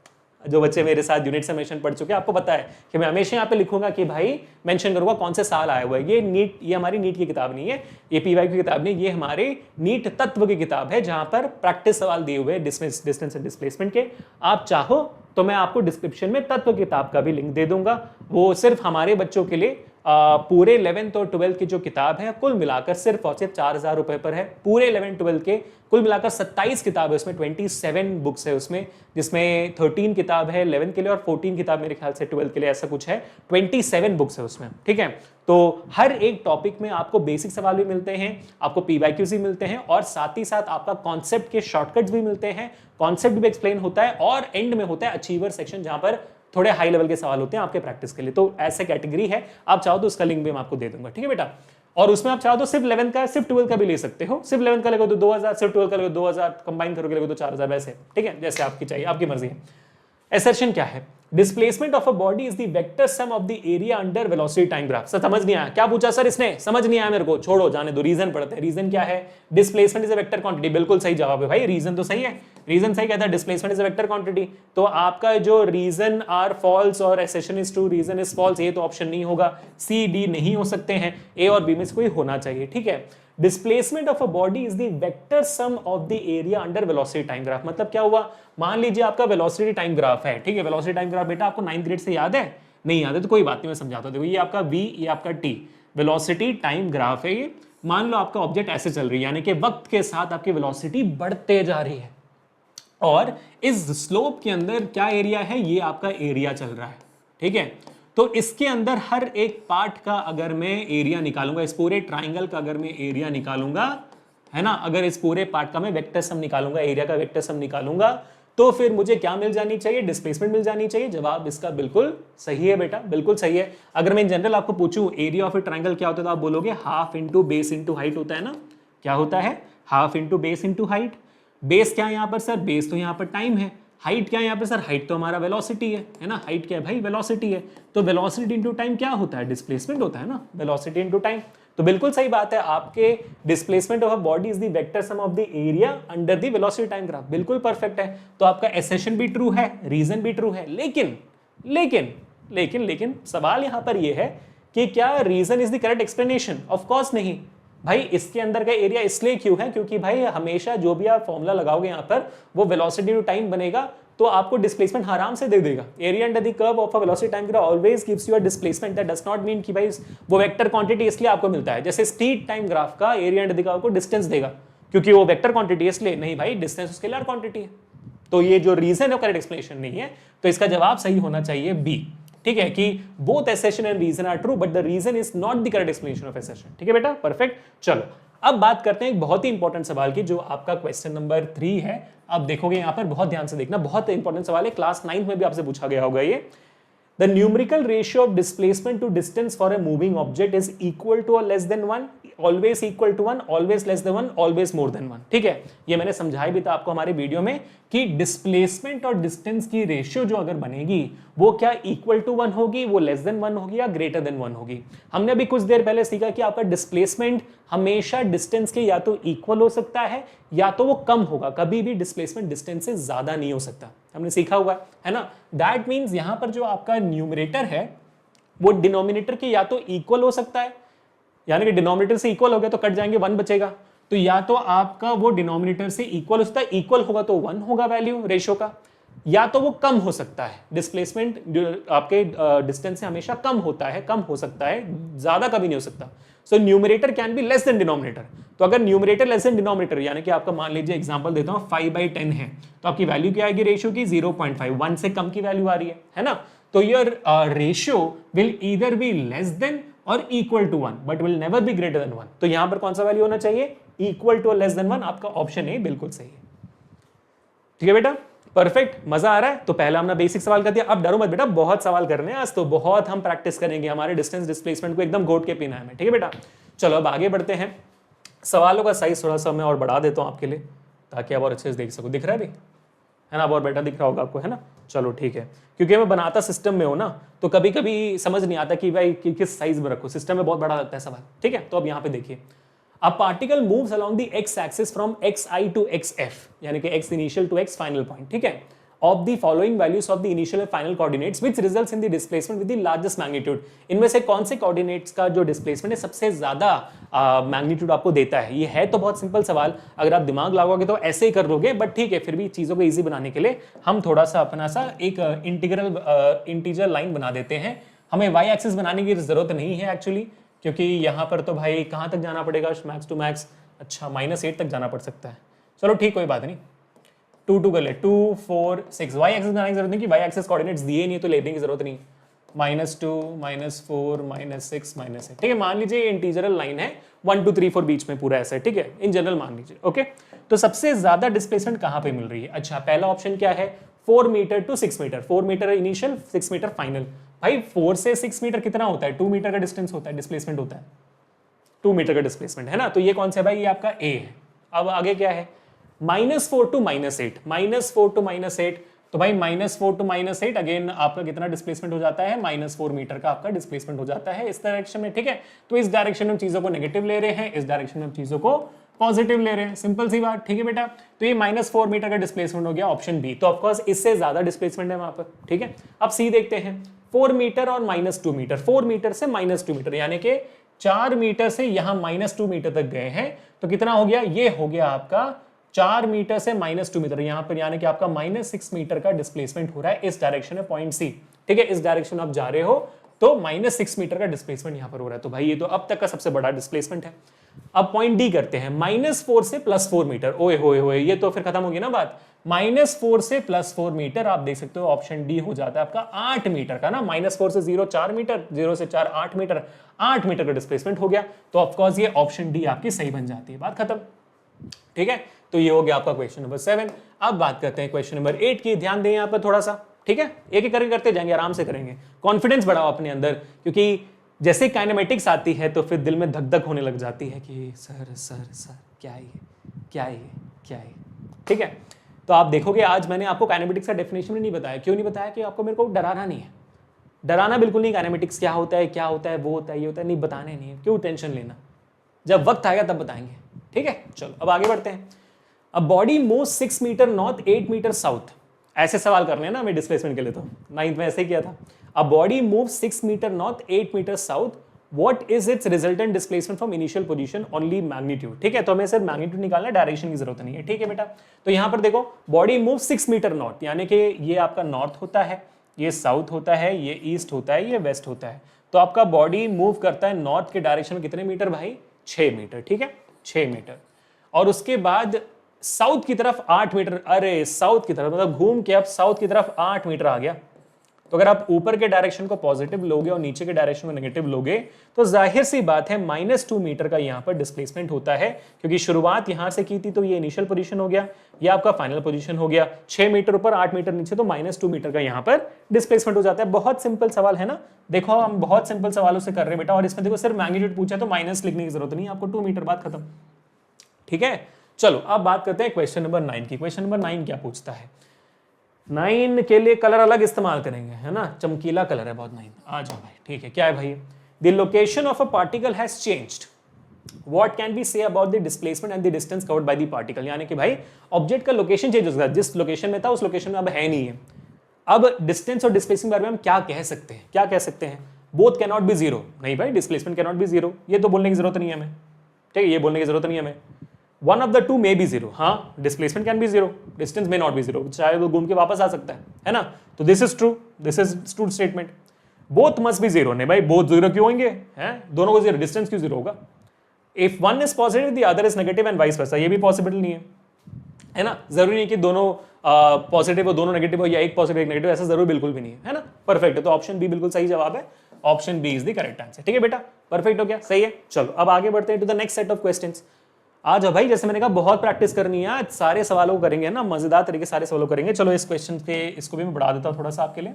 जो बच्चे मेरे साथ यूनिट समेशन पढ़ चुके हैं, आपको पता है कि मैं हमेशा यहाँ पे लिखूंगा कि भाई मेंशन करूंगा कौन से साल आया हुआ है। ये हमारी नीट की किताब नहीं है, ये पीवाई की किताब नहीं, ये हमारे नीट तत्व की किताब है, जहां पर प्रैक्टिस सवाल दिए हुए डिस्टेंस एंड डिस्प्लेसमेंट के। आप चाहो तो मैं आपको डिस्क्रिप्शन में तत्व किताब का भी लिंक दे दूंगा, वो सिर्फ हमारे बच्चों के लिए पूरे 11th और 12th की जो किताब है कुल मिलाकर सिर्फ और सिर्फ 4000 रुपए पर है। पूरे 11 12 के कुल मिलाकर 27 किताब है उसमें, 27 बुक्स है उसमें, जिसमें 13 किताब है 11 के लिए और 14 किताब मेरे ख्याल से 12 के लिए, ऐसा कुछ है। 27 बुक्स है उसमें, ठीक है। तो हर एक टॉपिक में आपको बेसिक सवाल भी मिलते हैं, आपको पीवाईक्यूज भी मिलते हैं, और साथ ही साथ आपका कॉन्सेप्ट के शॉर्टकट्स भी मिलते हैं, कॉन्सेप्ट भी एक्सप्लेन होता है, और एंड में होता है अचीवर सेक्शन, जहां पर थोड़े हाई लेवल के सवाल होते हैं आपके प्रैक्टिस के लिए। तो ऐसे कैटेगरी है, आप चाहो तो उसका लिंक भी मैं आपको दे दूंगा, ठीक है बेटा। और उसमें आप चाहो तो सिर्फ 11 का, सिर्फ 12 का भी ले सकते हो। सिर्फ 11 का लगो तो 2000, सिर्फ 12 का लगो 2000, कंबाइन करोगे लगो तो 4000, वैसे, ठीक है, जैसे आपकी चाहिए, आपकी मर्जी है। एसर्शन क्या है, displacement of a body is the vector sum of the area under velocity time graph. Sir समझ नहीं आया, क्या पूछा सर इसने, समझ नहीं आया मेरे को, छोड़ो जाने दो, रीजन पढ़ते हैं। रीजन क्या है, displacement is a vector quantity, बिल्कुल सही जवाब है भाई, रीजन तो सही है, रीजन सही कहता है, displacement is a vector quantity. तो आपका जो रीजन आर फॉल्स और assertion is true, reason is false, ये तो ऑप्शन नहीं होगा, सी डी नहीं हो सकते हैं, ए और बी में से कोई होना चाहिए, ठीक है। Displacement of a body is the vector sum of the area under velocity time graph. मतलब क्या हुआ, मान लीजिए आपका वेलोसिटी टाइम ग्राफ है, ठीक है। वेलोसिटी टाइम ग्राफ बेटा आपको 9th ग्रेड से याद है, नहीं याद है तो कोई बात नहीं, मैं समझाता हूं। देखो ये आपका v, ये आपका t, वेलोसिटी टाइम ग्राफ है ये। मान लो आपका ऑब्जेक्ट ऐसे चल रही है, यानी कि वक्त के साथ आपकी वेलोसिटी बढ़ते जा रही है, और इस स्लोप के अंदर क्या एरिया है, ये आपका एरिया चल रहा है, ठीक है। तो इसके अंदर हर एक पार्ट का अगर मैं एरिया निकालूंगा, इस पूरे ट्राइंगल का अगर मैं एरिया निकालूंगा, है ना, अगर इस पूरे पार्ट का मैं वेक्टर सम निकालूंगा, एरिया का वेक्टर सम निकालूंगा, तो फिर मुझे क्या मिल जानी चाहिए, डिस्प्लेसमेंट मिल जानी चाहिए। जवाब इसका बिल्कुल सही है बेटा, बिल्कुल सही है। अगर मैं इन जनरल आपको पूछूं एरिया ऑफ ए ट्राइंगल क्या होता है, तो आप बोलोगे half into base into height होता है ना। क्या होता है, half into base into height. Base क्या है यहाँ पर सर, बेस तो यहाँ पर टाइम है। हाइट क्या है यहाँ पे सर, हाइट तो हमारा वेलोसिटी है ना। हाइट क्या है भाई, वेलोसिटी है। तो वेलोसिटी इनटू टाइम क्या होता है, डिस्प्लेसमेंट होता है ना, वेलोसिटी इनटू टाइम। तो बिल्कुल सही बात है, आपके displacement of a body is the vector sum of the area under the velocity time graph, बिल्कुल परफेक्ट है। तो आपका एसेशन भी ट्रू है, रीजन भी ट्रू है, लेकिन लेकिन लेकिन लेकिन सवाल यहां पर यह है कि क्या reason is the correct explanation. Of course नहीं भाई, इसके अंदर का एरिया इसलिए क्यों है, क्योंकि भाई हमेशा जो भी आप फॉर्मूला लगाओगे यहां पर, वो वेलोसिटी टू टाइम बनेगा, तो आपको डिस्प्लेसमेंट आराम से दे देगा। Area under the curve of a velocity time graph always gives you a displacement, that does not mean कि भाई वो वेक्टर क्वांटिटी इसलिए आपको मिलता है। जैसे स्पीड टाइम ग्राफ का एरिया अंडर द कर्व को डिस्टेंस देगा, क्योंकि वो वेक्टर क्वांटिटी इसलिए नहीं भाई, डिस्टेंस स्केलर क्वांटिटी है। तो ये जो रीजन है करेक्ट एक्सप्लेनेशन नहीं है, तो इसका जवाब सही होना चाहिए बी, ठीक है, कि both assertion and reason are true but the reason is not the correct explanation of assertion. ठीक है बेटा, परफेक्ट। चलो अब बात करते हैं एक बहुत ही इंपॉर्टेंट सवाल की, जो आपका क्वेश्चन नंबर 3 है। आप देखोगे यहां पर, बहुत ध्यान से देखना, बहुत इंपॉर्टेंट सवाल है, क्लास 9 में भी आपसे पूछा गया होगा ये। The numerical ratio of displacement to distance for a moving object is equal to or less than 1, always equal to 1, always less than 1, always more than 1। ठीक है, ये मैंने समझाया भी था आपको हमारे वीडियो में कि डिस्प्लेसमेंट और डिस्टेंस की रेशियो जो अगर बनेगी वो क्या इक्वल टू 1 होगी, वो लेस देन 1 होगी या ग्रेटर देन 1 होगी। हमने अभी कुछ देर पहले सीखा कि आपका डिस्प्लेसमेंट हमेशा डिस्टेंस के या तो इक्वल हो सकता है या तो वो कम होगा, कभी भी डिस्प्लेसमेंट डिस्टेंस से ज्यादा नहीं हो सकता, हमने सीखा हुआ है ना। दैट मीन्स यहां पर जो आपका न्यूमरेटर है वो डिनोमिनेटर के या तो इक्वल हो सकता है, यानी कि डिनोमिनेटर से इक्वल हो गया तो कट जाएंगे, 1 बचेगा, तो या तो आपका वो डिनोमिनेटर से इक्वल हो सकता है, इक्वल होगा तो 1 होगा वैल्यू रेशियो का, या तो वो कम हो सकता है, डिस्प्लेसमेंट आपके डिस्टेंस से हमेशा कम होता है, कम हो सकता है, ज्यादा कभी नहीं हो सकता। So numerator can be less than denominator. तो अगर न्यूमरेटर लेस देन डिनोमिनेटर, यानी कि आपका मान लीजिए एग्जांपल देता हूं 5/10 है, तो आपकी वैल्यू क्या आएगी रेशियो की 0.5, 1 से कम की वैल्यू आ रही है ना। तो your ratio will either be less than और equal to 1 but will never be greater than 1। तो यहां पर कौन सा वैल्यू होना चाहिए, इक्वल टू और लेस देन 1। आपका ऑप्शन ए बिल्कुल सही है। ठीक है बेटा, परफेक्ट, मजा आ रहा है। तो पहला हमने बेसिक सवाल कर दिया, अब डरो मत बेटा, बहुत सवाल करने हैं आज, तो बहुत हम प्रैक्टिस करेंगे, हमारे डिस्टेंस डिस्प्लेसमेंट को एकदम घोट के पीना है। ठीक है बेटा, चलो अब आगे बढ़ते हैं। सवालों का साइज थोड़ा सा मैं और बढ़ा देता हूं आपके लिए, ताकि आप और अच्छे से देख सको। दिख रहा है भी है ना, अब और बेटा दिख रहा होगा आपको, है ना। चलो ठीक है, क्योंकि मैं बनाता सिस्टम में हूं ना, तो कभी कभी समझ नहीं आता कि भाई किस साइज में रखो, सिस्टम में बहुत बड़ा लगता है सवाल। ठीक है, तो अब यहां पे देखिए, A particle moves along the x-axis from xi to xf, यानी कि x initial to x final point, ठीक है, of the following values of the initial and final coordinates, which results in the displacement with the largest magnitude। इनमें से कौन से coordinates का जो displacement है सबसे ज्यादा magnitude आपको देता है। ये है तो बहुत सिंपल सवाल, अगर आप दिमाग लगाओगे तो ऐसे ही कर लोगे, बट ठीक है, फिर भी चीजों को इजी बनाने के लिए हम थोड़ा सा अपना सा एक इंटीजर लाइन बना देते हैं। हमें y एक्सिस बनाने की जरूरत नहीं है एक्चुअली, क्योंकि यहां पर तो भाई कहां तक जाना पड़ेगा, मैक्स टू मैक्स, अच्छा -8 तक जाना पड़ सकता है। चलो ठीक, कोई बात नहीं, 2 कर ले, 2 4 6। वाई एक्सिस बनाने की जरूरत नहीं, कि वाई एक्सिस कोऑर्डिनेट्स दिए नहीं तो लेने की जरूरत नहीं। -2 -4 -6 -8, ठीक है। मान लीजिए ये इंटीजरल लाइन है, 1 2 3 4 बीच में पूरा ऐसा है, ठीक है, इन जनरल मान लीजिए। ओके, तो सबसे ज्यादा डिस्प्लेसमेंट कहां पे मिल रही है। अच्छा, पहला ऑप्शन क्या है, 4 meter to 6 meter, 4 meter initial, 6 meter final. भाई 4 से 6 मीटर कितना होता है, 2 मीटर का डिस्टेंस होता है, डिस्प्लेसमेंट होता है 2 मीटर का डिस्प्लेसमेंट, है ना। तो ये कौन सा है भाई, ये आपका ए है। अब आगे क्या है, -4 टू -8, -4 टू -8, तो भाई -4 टू -8 अगेन आपका कितना डिस्प्लेसमेंट हो जाता है, -4 मीटर का आपका डिस्प्लेसमेंट हो जाता है इस डायरेक्शन में। ठीक है, तो इस डायरेक्शन में हम चीजों को नेगेटिव ले रहे हैं, इस डायरेक्शन में हम चीजों को पॉजिटिव ले रहे हैं, सिंपल सी बात। ठीक है बेटा, तो ये -4 मीटर का डिस्प्लेसमेंट हो गया ऑप्शन बी। तो ऑफकोर्स इससे ज्यादा डिस्प्लेसमेंट है वहां पर। ठीक है, अब सी देखते हैं, 4 मीटर और -2 मीटर, 4 मीटर से -2 मीटर, यानी कि 4 मीटर से यहां -2 मीटर तक गए हैं, तो कितना हो गया, ये हो गया आपका 4 मीटर से -2 मीटर, यहां पर यानी कि आपका -6 मीटर का डिस्प्लेसमेंट हो रहा है इस डायरेक्शन में, पॉइंट सी। ठीक है, इस डायरेक्शन आप जा रहे हो तो -6 मीटर का डिस्प्लेसमेंट यहां पर हो रहा है। तो भाई ये तो अब तक का सबसे बड़ा डिस्प्लेसमेंट है। अब पॉइंट डी करते हैं, -4 से +4 मीटर, ओए होए होए, ये तो फिर खत्म होगी ना बात। -4 से +4 मीटर आप देख सकते हो ऑप्शन डी हो जाता है आपका 8 मीटर का ना। -4 से 0 4 मीटर, 0 से 4 8 मीटर, 8 मीटर का डिस्प्लेसमेंट हो गया। तो ऑफकोर्स ये ऑप्शन डी आपकी सही बन जाती है, बात खत्म। ठीक है, तो ये हो गया आपका क्वेश्चन नंबर 7। अब बात करते हैं क्वेश्चन नंबर 8 की। ध्यान दें यहाँ पर थोड़ा सा, ठीक है, एक एक करके करते जाएंगे, आराम से करेंगे, कॉन्फिडेंस बढ़ाओ अपने अंदर, क्योंकि जैसे काइनेमेटिक्स आती है तो फिर दिल में धक धक होने लग जाती है कि सर सर सर क्या है ये, क्या है ये, क्या है। ठीक है, तो आप देखोगे आज मैंने आपको काइनेमेटिक्स का डेफिनेशन नहीं बताया। क्यों नहीं बताया, कि आपको मेरे को डराना नहीं है, डराना बिल्कुल नहीं। काइनेमेटिक्स क्या होता है, क्या होता है, वो होता है, ये होता है, नहीं बताने नहीं है, क्यों टेंशन लेना, जब वक्त आएगा तब बताएंगे। ठीक है, चलो अब आगे बढ़ते हैं। अब body move 6 meter north 8 meter south, ऐसे सवाल करने हैं ना हमें डिस्प्लेसमेंट के लिए, तो 9th में ऐसे ही किया था। A body moves 6 meter north, 8 meter south. What is its resultant displacement from initial position? Only magnitude. ठीक है, तो हमें सिर्फ मैग्नीट्यूड निकालना है, डायरेक्शन की जरूरत नहीं है। ठीक है बेटा, तो यहां पर देखो, बॉडी मूव 6 मीटर नॉर्थ, यानी कि ये आपका नॉर्थ होता है, ये साउथ होता है, ये ईस्ट होता है, ये वेस्ट होता है। तो आपका बॉडी मूव करता है नॉर्थ के डायरेक्शन में कितने मीटर भाई, 6 मीटर। ठीक है, 6 मीटर। और उसके बाद साउथ की तरफ 8 मीटर, अरे साउथ की तरफ मतलब घूम के अब साउथ की तरफ 8 मीटर आ गया। तो अगर आप ऊपर के डायरेक्शन को पॉजिटिव लोगे और नीचे के डायरेक्शन को नेगेटिव लोगे, तो जाहिर सी बात है -2 मीटर का यहां पर डिस्प्लेसमेंट होता है, क्योंकि शुरुआत यहां से की थी तो ये इनिशियल पोजीशन हो गया, ये आपका फाइनल पोजीशन हो गया। 6 मीटर ऊपर 8 मीटर नीचे, तो -2 मीटर का यहां पर डिस्प्लेसमेंट हो जाता है। बहुत सिंपल सवाल है ना, देखो हम बहुत सिंपल सवालों से कर रहे हैं बेटा, और इसमें देखो सिर्फ मैग्नीट्यूड पूछा तो माइनस लिखने की जरूरत नहीं आपको, 2 मीटर, बात खत्म। ठीक है, चलो अब बात करते हैं क्वेश्चन नंबर 9 की। क्वेश्चन नंबर 9 क्या पूछता है, 9 के लिए कलर अलग इस्तेमाल करेंगे, है ना, चमकीला कलर है बहुत 9। आ जाओ भाई, ठीक है, क्या है भाई, the location of a particle has changed. What can be say about the displacement and the distance covered by the particle, यानी कि भाई ऑब्जेक्ट का लोकेशन चेंज हो सकता है, जिस लोकेशन में था उस लोकेशन में अब है नहीं है। अब डिस्टेंस और डिस्प्लेसमेंट के बारे में हम क्या कह सकते हैं, क्या कह सकते हैं? Both can not be zero, नहीं भाई displacement can not be zero, ये तो बोलने की जरूरत नहीं है हमें, ठीक है, ये बोलने की जरूरत नहीं है हमें। One of the two may be zero, हाँ displacement can be zero, distance may not be zero, चाहे वो घूम के वापस आ सकता है ना, तो this is true, this is true statement. Both must be zero, नहीं भाई बोथ जीरो क्यों होंगे, हैं दोनों को जीरो, डिस्टेंस क्यों जीरो होगा? If one is positive the other is negative and vice versa, ये भी पॉसिबल नहीं है ना, जरूरी नहीं कि दोनों पॉजिटिव हो दोनों नेगेटिव हो या एक पॉजिटिव एक नेगेटिव, ऐसा जरूर बिल्कुल भी नहीं है ना, परफेक्ट है, तो ऑप्शन बी बिल्कुल सही जवाब है, option B is the correct answer, ठीक है बेटा, परफेक्ट हो गया, सही है। चलो अब आगे बढ़ते हैं to the next set of questions. आज भाई जैसे मैंने कहा बहुत प्रैक्टिस करनी है, आज सारे सवालों को करेंगे ना, मजेदार तरीके सारे सवालों करेंगे। चलो इस क्वेश्चन के इसको भी मैं बढ़ा देता हूँ थोड़ा सा आपके लिए,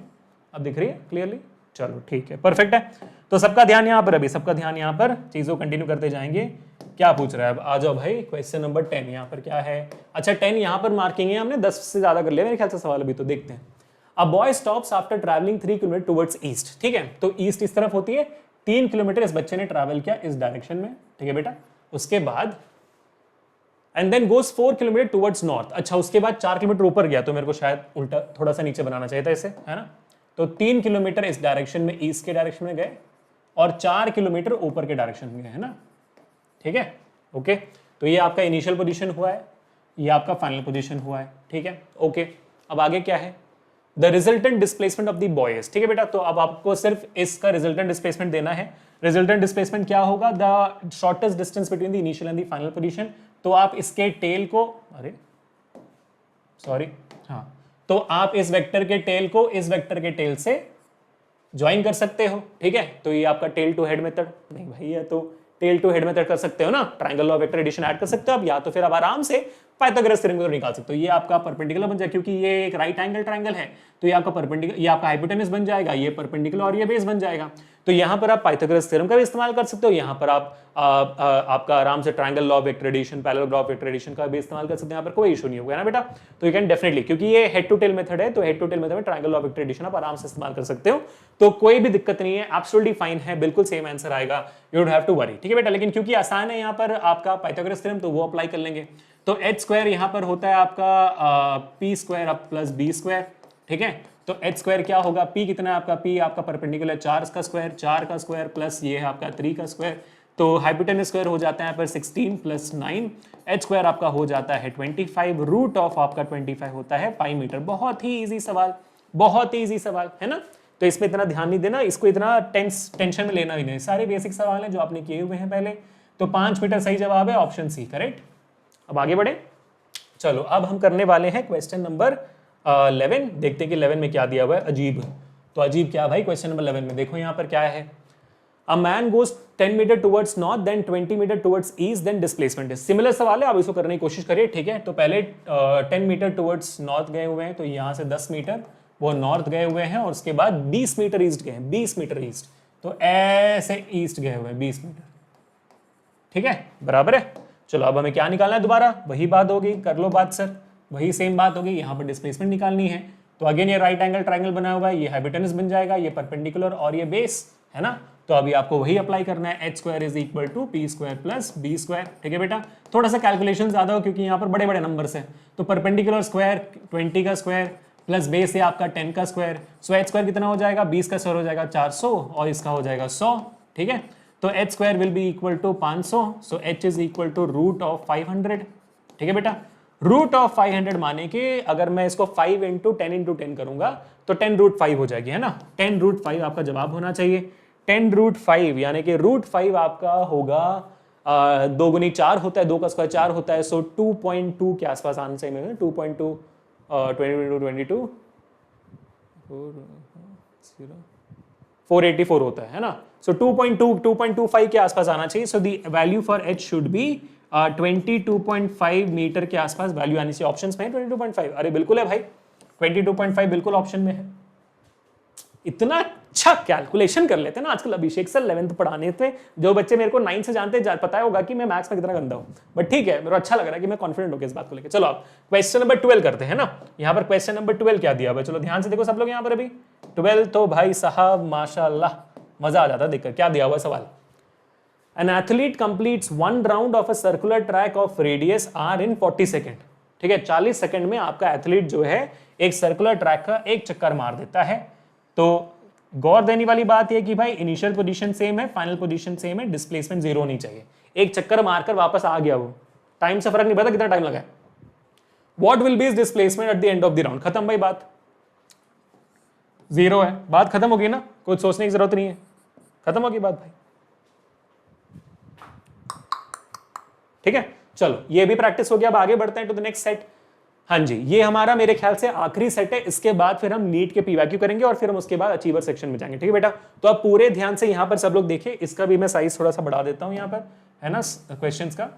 अब दिख रही है क्लियरली, चलो ठीक है परफेक्ट है। तो सबका ध्यान यहाँ पर, अभी सबका ध्यान यहाँ पर, चीजों कंटिन्यू करते जाएंगे। क्या पूछ रहा है अब, आ जाओ भाई क्वेश्चन नंबर 10 यहाँ पर क्या है, अच्छा 10 यहाँ पर मार्किंग है, हमने 10 से ज्यादा कर लिया मेरे ख्याल से सवाल, अभी तो देखते हैं। A boy stops after travelling 3 kilometre towards east, ठीक है, तो ईस्ट इस तरफ होती है, 3 किलोमीटर इस बच्चे ने ट्रैवल किया इस डायरेक्शन में, ठीक है बेटा, उसके बाद and then goes 4 kilometer towards north, अच्छा उसके बाद 4 किलोमीटर ऊपर गया, तो मेरे को शायद उल्टा थोड़ा सा नीचे बनाना चाहिए था इसे, है ना, तो 3 किलोमीटर इस डायरेक्शन में ईस्ट के डायरेक्शन में गए और 4 किलोमीटर ऊपर के डायरेक्शन में गए, है ना, ठीक है ओके। तो ये आपका इनिशियल पोजीशन हुआ है, ये आपका फाइनल पोजीशन हुआ है, ठीक है ओके। अब आगे क्या है, the resultant displacement of the boys, ठीक है बेटा, तो अब आपको सिर्फ इसका रिजल्टेंट डिस्प्लेसमेंट देना है। रिजल्टेंट डिस्प्लेसमेंट क्या होगा, the shortest distance between the initial and the final position, तो आप इसके टेल को, अरे सॉरी, हाँ, तो आप इस वेक्टर के टेल को इस वेक्टर के टेल से ज्वाइन कर सकते हो, ठीक है, तो ये आपका टेल टू हेड मेथड, नहीं भाई ये तो टेल टू हेड मेथड कर सकते हो ना, triangle law of vector addition add कर सकते हो आप, या तो फिर आप आराम से पाइथागोरस थ्योरम को निकाल सकते हो। ये आपका परपेंडिकुलर बन जाए, क्योंकि ये एक राइट एंगल ट्रायंगल है, तो ये आपका परपेंडिकुलर, ये आपका हाइपोटेनस बन जाएगा, ये परपेंडिकुलर और ये बेस बन जाएगा। तो यहाँ पर आप पाइथागोरस थ्योरम का भी इस्तेमाल कर सकते हो, यहाँ पर आप आपका आराम से triangle law of vector addition, parallel law of vector addition का भी इस्तेमाल कर सकते हैं, यहाँ पर कोई इशू नहीं होगा ना बेटा। तो यू कैन डेफिनेटली, क्योंकि ये हेड टू टेल मेथड है, तो हेड टू टेल मेथड में triangle law of vector addition आप आराम से इस्तेमाल कर सकते हो, तो कोई भी दिक्कत नहीं है, एब्सोल्युटली फाइन है, बिल्कुल सेम आंसर आएगा, you don't have to worry, ठीक है बेटा। लेकिन क्योंकि आसान है यहाँ पर आपका पाइथागोरस थ्योरम, तो वो अप्लाई कर लेंगे। तो एच स्क्वायर यहाँ पर होता है आपका पी स्क्वायर अब प्लस बी स्क्वायर, ठीक है, तो एच स्क्वायर क्या होगा, पी कितना है आपका, पी आपका परपेंडिकुलर 4 का स्क्वायर प्लस ये है आपका 3 का स्क्वायर, तो हाइपोटेनस स्क्वायर हो जाता है यहाँ पर 16 प्लस 9, एच स्क्वायर आपका हो जाता है 25, रूट ऑफ आपका 25 होता है पाई मीटर। बहुत ही इजी सवाल, बहुत ही इजी सवाल है ना, तो इसमें इतना ध्यान नहीं देना, इसको इतना टेंशन में लेना ही नहीं, सारे बेसिक सवाल हैं जो आपने किए हुए हैं पहले। तो 5 मीटर सही जवाब है, ऑप्शन सी करेक्ट। अब आगे बढ़े, चलो अब हम करने वाले हैं क्वेश्चन नंबर 11, देखते हैं कि 11 में क्या दिया हुआ है, अजीब। तो अजीब क्या भाई, क्वेश्चन नंबर 11 में देखो यहाँ पर क्या है, a man goes 10 meter towards north then 20 meter towards east then displacement. Similar सवाल है, आप इसको करने की कोशिश करिए, ठीक है। तो पहले 10 मीटर टुवर्ड्स नॉर्थ गए हुए हैं, तो यहाँ से 10 मीटर वो नॉर्थ गए हुए हैं, और उसके बाद 20 मीटर ईस्ट गए हैं, 20 मीटर ईस्ट, तो ऐसे ईस्ट गए हुए हैं 20 मीटर, ठीक है, बराबर है। चलो अब हमें क्या निकालना है, दोबारा वही बात होगी, कर लो बात सर, वही सेम बात होगी, यहाँ पर डिस्प्लेसमेंट निकालनी है। तो अगेन ये राइट एंगल ट्रायंगल बना हुआ है, ये हाइपोटेनस बन जाएगा, ये परपेंडिकुलर और ये बेस है ना, तो अभी आपको वही अप्लाई करना है, H square is equal to P square plus B square, ठीक है बेटा। थोड़ा सा कैलकुलेशन ज्यादा हो क्योंकि यहाँ पर बड़े बड़े नंबर्स हैं, तो परपेंडिकुलर स्क्वायर 20 का स्क्वायर प्लस बेस है आपका 10 का स्क्वायर, सो एच स्क्वायर कितना हो जाएगा, 20 का स्क्वायर हो जाएगा 400 और इसका हो जाएगा 100, ठीक है। तो H square will be equal to 500, so H is equal to root of 500, ठीक है बेटा। रूट ऑफ 500 माने कि अगर मैं इसको 5 इंटू 10 इंटू 10 करूंगा तो 10 रूट 5 हो जाएगी, है ना, 10 रूट 5 आपका जवाब होना चाहिए। 10 रूट 5 यानी कि रूट 5 आपका होगा 2 गुनी 4 होता है, 2 का स्क्वायर 4 होता है, सो 2.2 के आसपास आना चाहिए मेरे, 2.2 22 484 होता है ना, सो 2.25 के आसपास आना चाहिए। So the value for H should be 22.5 meter के आसपास वैल्यू आनी चाहिए। ऑप्शंस में 22.5, अरे बिल्कुल है भाई, 22.5 बिल्कुल ऑप्शन में है। इतना अच्छा कैलकुलेशन कर लेते हैं ना आजकल अभिषेक सर 11th पढ़ाने थे, जो बच्चे मेरे को 9 से जानते पता होगा कि मैं मैथ्स में कितना गंदा हूं, बट ठीक है, मेरे को अच्छा लग रहा है कि मैं कॉन्फिडेंट होकर इस बात को लेकर। चलो अब क्वेश्चन नंबर 12 करते हैं ना। यहाँ पर क्वेश्चन नंबर 12 क्या दिया हुआ है, चलो ध्यान से देखो सब लोग यहाँ पर। अभी 12 तो भाई साहब माशाल्लाह मजा आ जाता है देखकर, क्या दिया हुआ सवाल। An athlete completes 1 round of a circular track of radius R in 40 second. ठीक है, 40 सेकंड में आपका एथलीट जो है एक सर्कुलर ट्रैक का एक चक्कर मार देता है। तो गौर देने वाली बात यह कि भाई इनिशियल पोजीशन सेम है, फाइनल पोजीशन सेम है, डिस्प्लेसमेंट जीरो होनी चाहिए। एक चक्कर मारकर वापस आ गया वो, टाइम से फर्क नहीं पड़ता कितना टाइम लगा है। What will be his displacement at the end of the round? खत्म भाई, बात जीरो है, बात खत्म होगी ना, कुछ सोचने की जरूरत नहीं है, खत्म होगी बात भाई। ठीक है, चलो ये भी प्रैक्टिस हो गया। अब आगे बढ़ते हैं टू द नेक्स्ट सेट। हाँ जी, ये हमारा मेरे ख्याल से आखिरी सेट है। इसके बाद फिर हम नीट के पीवाईक्यू करेंगे और फिर हम उसके बाद अचीवर सेक्शन में जाएंगे। ठीक है बेटा, तो आप पूरे ध्यान से यहाँ पर सब लोग देखिए। इसका भी मैं साइज थोड़ा सा बढ़ा देता हूँ यहाँ पर, है ना, क्वेश्चंस का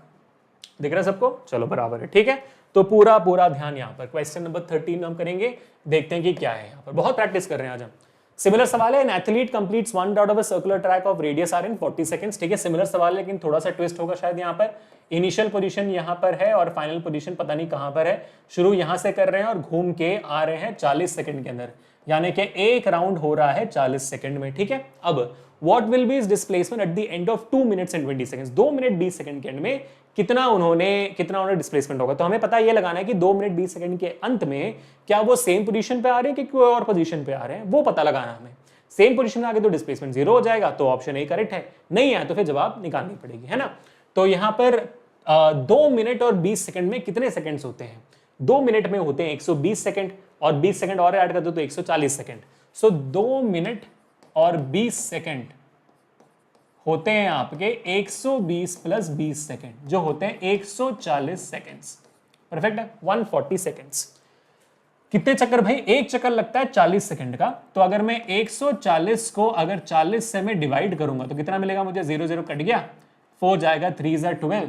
दिख रहा है सबको? चलो बराबर है, ठीक है। तो पूरा पूरा ध्यान यहाँ पर क्वेश्चन नंबर 13 हम करेंगे, देखते हैं कि क्या है। यहाँ पर बहुत प्रैक्टिस कर रहे हैं आज हम। सिमिलर सवाल है, an athlete completes 1 round of a circular track of radius R in 40 seconds. ठीक है, सिमिलर सवाल है लेकिन थोड़ा सा ट्विस्ट होगा शायद। यहाँ पर इनिशियल पोजीशन यहाँ पर है और फाइनल पोजीशन पता नहीं कहाँ पर है। शुरू यहाँ से कर रहे हैं और घूम के आ रहे हैं 40 सेकंड के अंदर, यानी कि एक राउंड हो रहा है 40 सेकंड में। ठीक है, अब what will be his displacement at the end of 2 minutes and 20 seconds? 2 minute 20 second के एंड में कितना उन्होंने डिस्प्लेसमेंट होगा? तो हमें पता ये लगाना है कि 2 मिनट 20 सेकंड के अंत में क्या वो सेम पोजीशन पे आ रहे हैं कि कोई और पोजीशन पे आ रहे हैं, वो पता लगाना है हमें। सेम पोजीशन में आगे तो डिस्प्लेसमेंट जीरो हो जाएगा, तो ऑप्शन ए करेक्ट है। नहीं है तो फिर जवाब निकालनी पड़ेगी, है ना। तो यहाँ पर 2 मिनट और 20 सेकंड में कितने सेकंड्स होते हैं? 2 मिनट में होते हैं 120 सेकंड और 20 सेकंड और ऐड कर दो तो 140 सेकंड। सो 2 मिनट और 20 सेकंड होते हैं आपके 120 प्लस 20 सेकंड, जो होते हैं 140 सेकंड्स। परफेक्ट है, 140 सेकंड्स। कितने चक्कर भाई? एक चक्कर लगता है 40 सेकंड का। तो अगर मैं 140 को अगर 40 से मैं डिवाइड करूंगा तो कितना मिलेगा मुझे? 0 0 कट गया, 4 जाएगा, 3 ज़ा 12,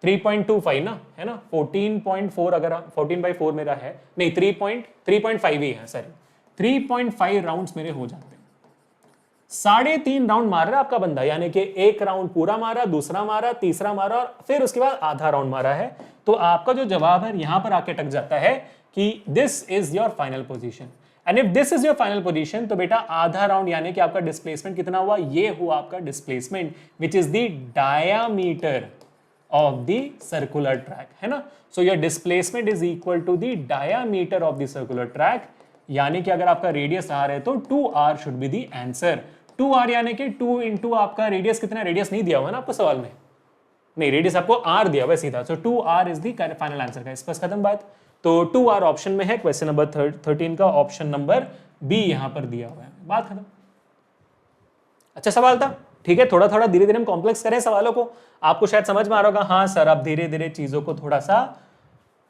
3.25 ना, है ना। 14.4 अगर 14/4 मेरा है, नहीं 3.5 ही है, सॉरी 3.5 राउंड्स मेरे हो जाते हैं। 3.5 राउंड मार रहा है आपका बंदा, यानी कि एक राउंड पूरा मारा, दूसरा मारा, तीसरा मारा और फिर उसके बाद आधा राउंड मारा है। तो आपका जो जवाब है यहां पर आके टक जाता है कि this is your final position. And if this is your final position तो बेटा आधा राउंड यानी कि आपका डिस्प्लेसमेंट कितना हुआ? ये हुआ आपका displacement which is the diameter of the circular track, है ना। So your displacement is equal to the diameter of the circular track, यानी कि अगर आपका रेडियस आर है तो 2r should be the answer. 2r यानी कि 2 इंटू आपका रेडियस कितना? रेडियस नहीं दिया हुआ ना आपको सवाल में, नहीं रेडियस आपको r दिया हुआ सीधा। सो 2r is the final answer का। इस पर खत्म बात। तो 2r ऑप्शन में है, क्वेश्चन नंबर 13 का ऑप्शन नंबर बी यहां पर दिया हुआ है, बात खत्म। अच्छा सवाल था, ठीक है। थोड़ा थोड़ा धीरे धीरे हम कॉम्प्लेक्स करें सवालों को, आपको शायद समझ में आ रहा होगा। हाँ सर, आप धीरे धीरे चीजों को थोड़ा सा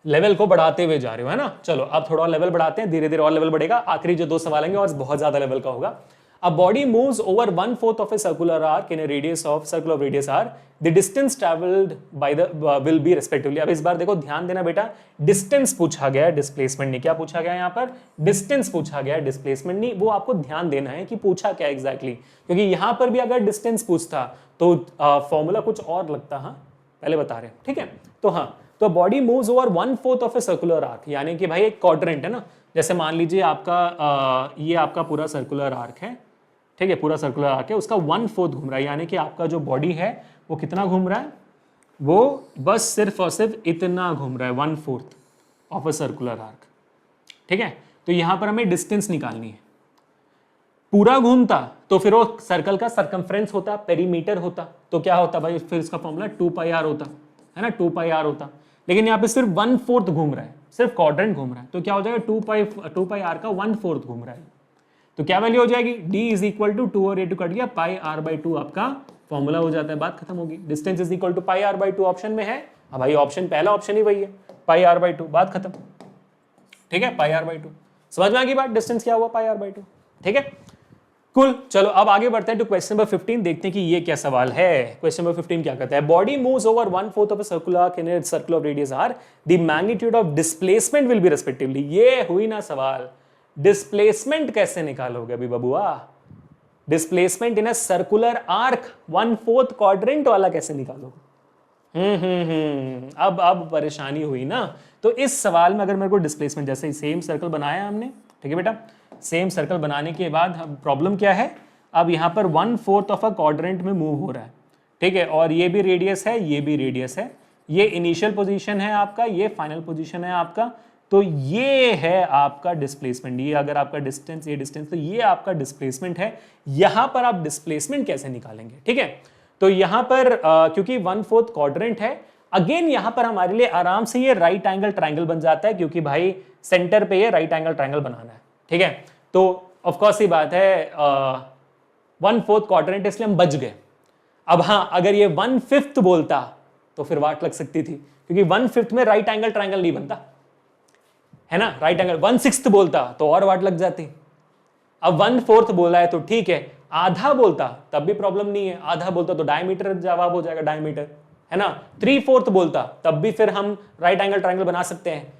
लेवल को बढ़ाते हुए जा रहे हो, है ना। चलो अब थोड़ा लेवल बढ़ाते हैं, धीरे धीरे और लेवल बढ़ेगा। आखिरी जो 2 सवाल आएंगे और बहुत ज्यादा लेवल का होगा। A body moves over 1/4 of a circular arc in a radius of circle of radius r. The distance traveled by the will be respectively. अब इस बार देखो ध्यान देना बेटा, डिस्टेंस पूछा गया है, डिस्प्लेसमेंट नहीं। क्या पूछा गया है यहाँ पर? डिस्टेंस पूछा गया है, डिस्प्लेसमेंट नहीं। वो आपको ध्यान देना है कि पूछा क्या एग्जैक्टली, क्योंकि यहाँ पर भी अगर डिस्टेंस पूछता तो फॉर्मूला कुछ और लगता। हाँ पहले बता रहे हैं, ठीक है। तो हाँ, तो body moves over 1/4 of a circular arc, यानी कि भाई एक क्वाड्रेंट है ना। जैसे मान लीजिए आपका ये आपका पूरा सर्कुलर आर्क है, ठीक है, पूरा सर्कुलर आर्क है, उसका 1/4 घूम रहा है, यानी कि आपका जो बॉडी है वो कितना घूम रहा है? वो बस सिर्फ और सिर्फ इतना घूम रहा है, 1/4 ऑफ अ सर्कुलर आर्क, ठीक है। तो यहां पर हमें डिस्टेंस निकालनी है। पूरा घूमता तो फिर वो सर्कल का सर्कमफ्रेंस होता, पेरीमीटर होता, तो क्या होता भाई? फिर इसका फॉर्मूला 2πr होता, है ना, 2πr होता। लेकिन यहाँ पे सिर्फ 1/4 घूम रहा है, सिर्फ क्वाड्रेंट घूम रहा है, तो क्या हो जाएगा? 2πr का 1/4 घूम रहा है, तो क्या वैल्यू हो जाएगी? d इज इक्वल टू 2 और ये 2 कट गया, πr/2 आपका फॉर्मूला हो जाता है, बात खत्म होगी। Distance is equal to πr/2 option में है। अब भाई ऑप्शन पहला ऑप्शन ही वही है, πr/2, बात खत्म, ठीक है। πr/2 समझ में आ गई बात, डिस्टेंस क्या हुआ? πr/2, ठीक है। कुल चलो अब आगे बढ़ते हैं टू क्वेश्चन नंबर 15, देखते हैं कि ये क्या सवाल है। क्वेश्चन नंबर 15 क्या कहता है? Body moves over 1/4 of a circular arc in a circle of radius r, the magnitude of displacement will be respectively. ये हुई ना सवाल, डिस्प्लेसमेंट कैसे निकालोगे अभी बबुआ? Displacement in a circular arc 1/4 quadrant वाला कैसे निकालोगे? अब परेशानी हुई ना। तो इस सवाल में अगर मेरे को डिस्प्लेसमेंट, जैसे सेम सर्कल बनाया हमने, ठीक है बेटा, सेम सर्कल बनाने के बाद प्रॉब्लम क्या है? अब यहाँ पर 1/4 ऑफ अ क्वाड्रेंट में मूव हो रहा है, ठीक है, और ये भी रेडियस है, ये भी रेडियस है, ये इनिशियल पोजीशन है आपका, ये फाइनल पोजीशन है आपका, तो ये है आपका डिस्प्लेसमेंट। ये अगर आपका डिस्टेंस, ये डिस्टेंस, तो ये आपका डिस्प्लेसमेंट है। यहां पर आप डिस्प्लेसमेंट कैसे निकालेंगे, ठीक है, तो यहां पर क्योंकि 1/4 क्वाड्रेंट है, अगेन यहां पर हमारे लिए आराम से ये राइट एंगल ट्राइंगल बन जाता है, क्योंकि भाई सेंटर पे ये राइट एंगल ट्राइंगल बनाना है, ठीक है। तो ऑफकोर्स ये बात है 1/4 क्वाड्रेंट, इसलिए हम बच गए। अब हाँ, अगर ये 1/5 बोलता तो फिर वाट लग सकती थी, क्योंकि 1/5 में राइट एंगल ट्राइंगल नहीं बनता है ना, राइट एंगल। 1/6 बोलता तो और वाट लग जाती। अब 1/4 बोला है तो ठीक है, आधा बोलता तब भी प्रॉब्लम नहीं है, आधा बोलता तो डायमीटर जवाब हो जाएगा, डायमीटर, है ना। 3/4 बोलता तब भी फिर हम राइट एंगल ट्राइंगल बना सकते हैं।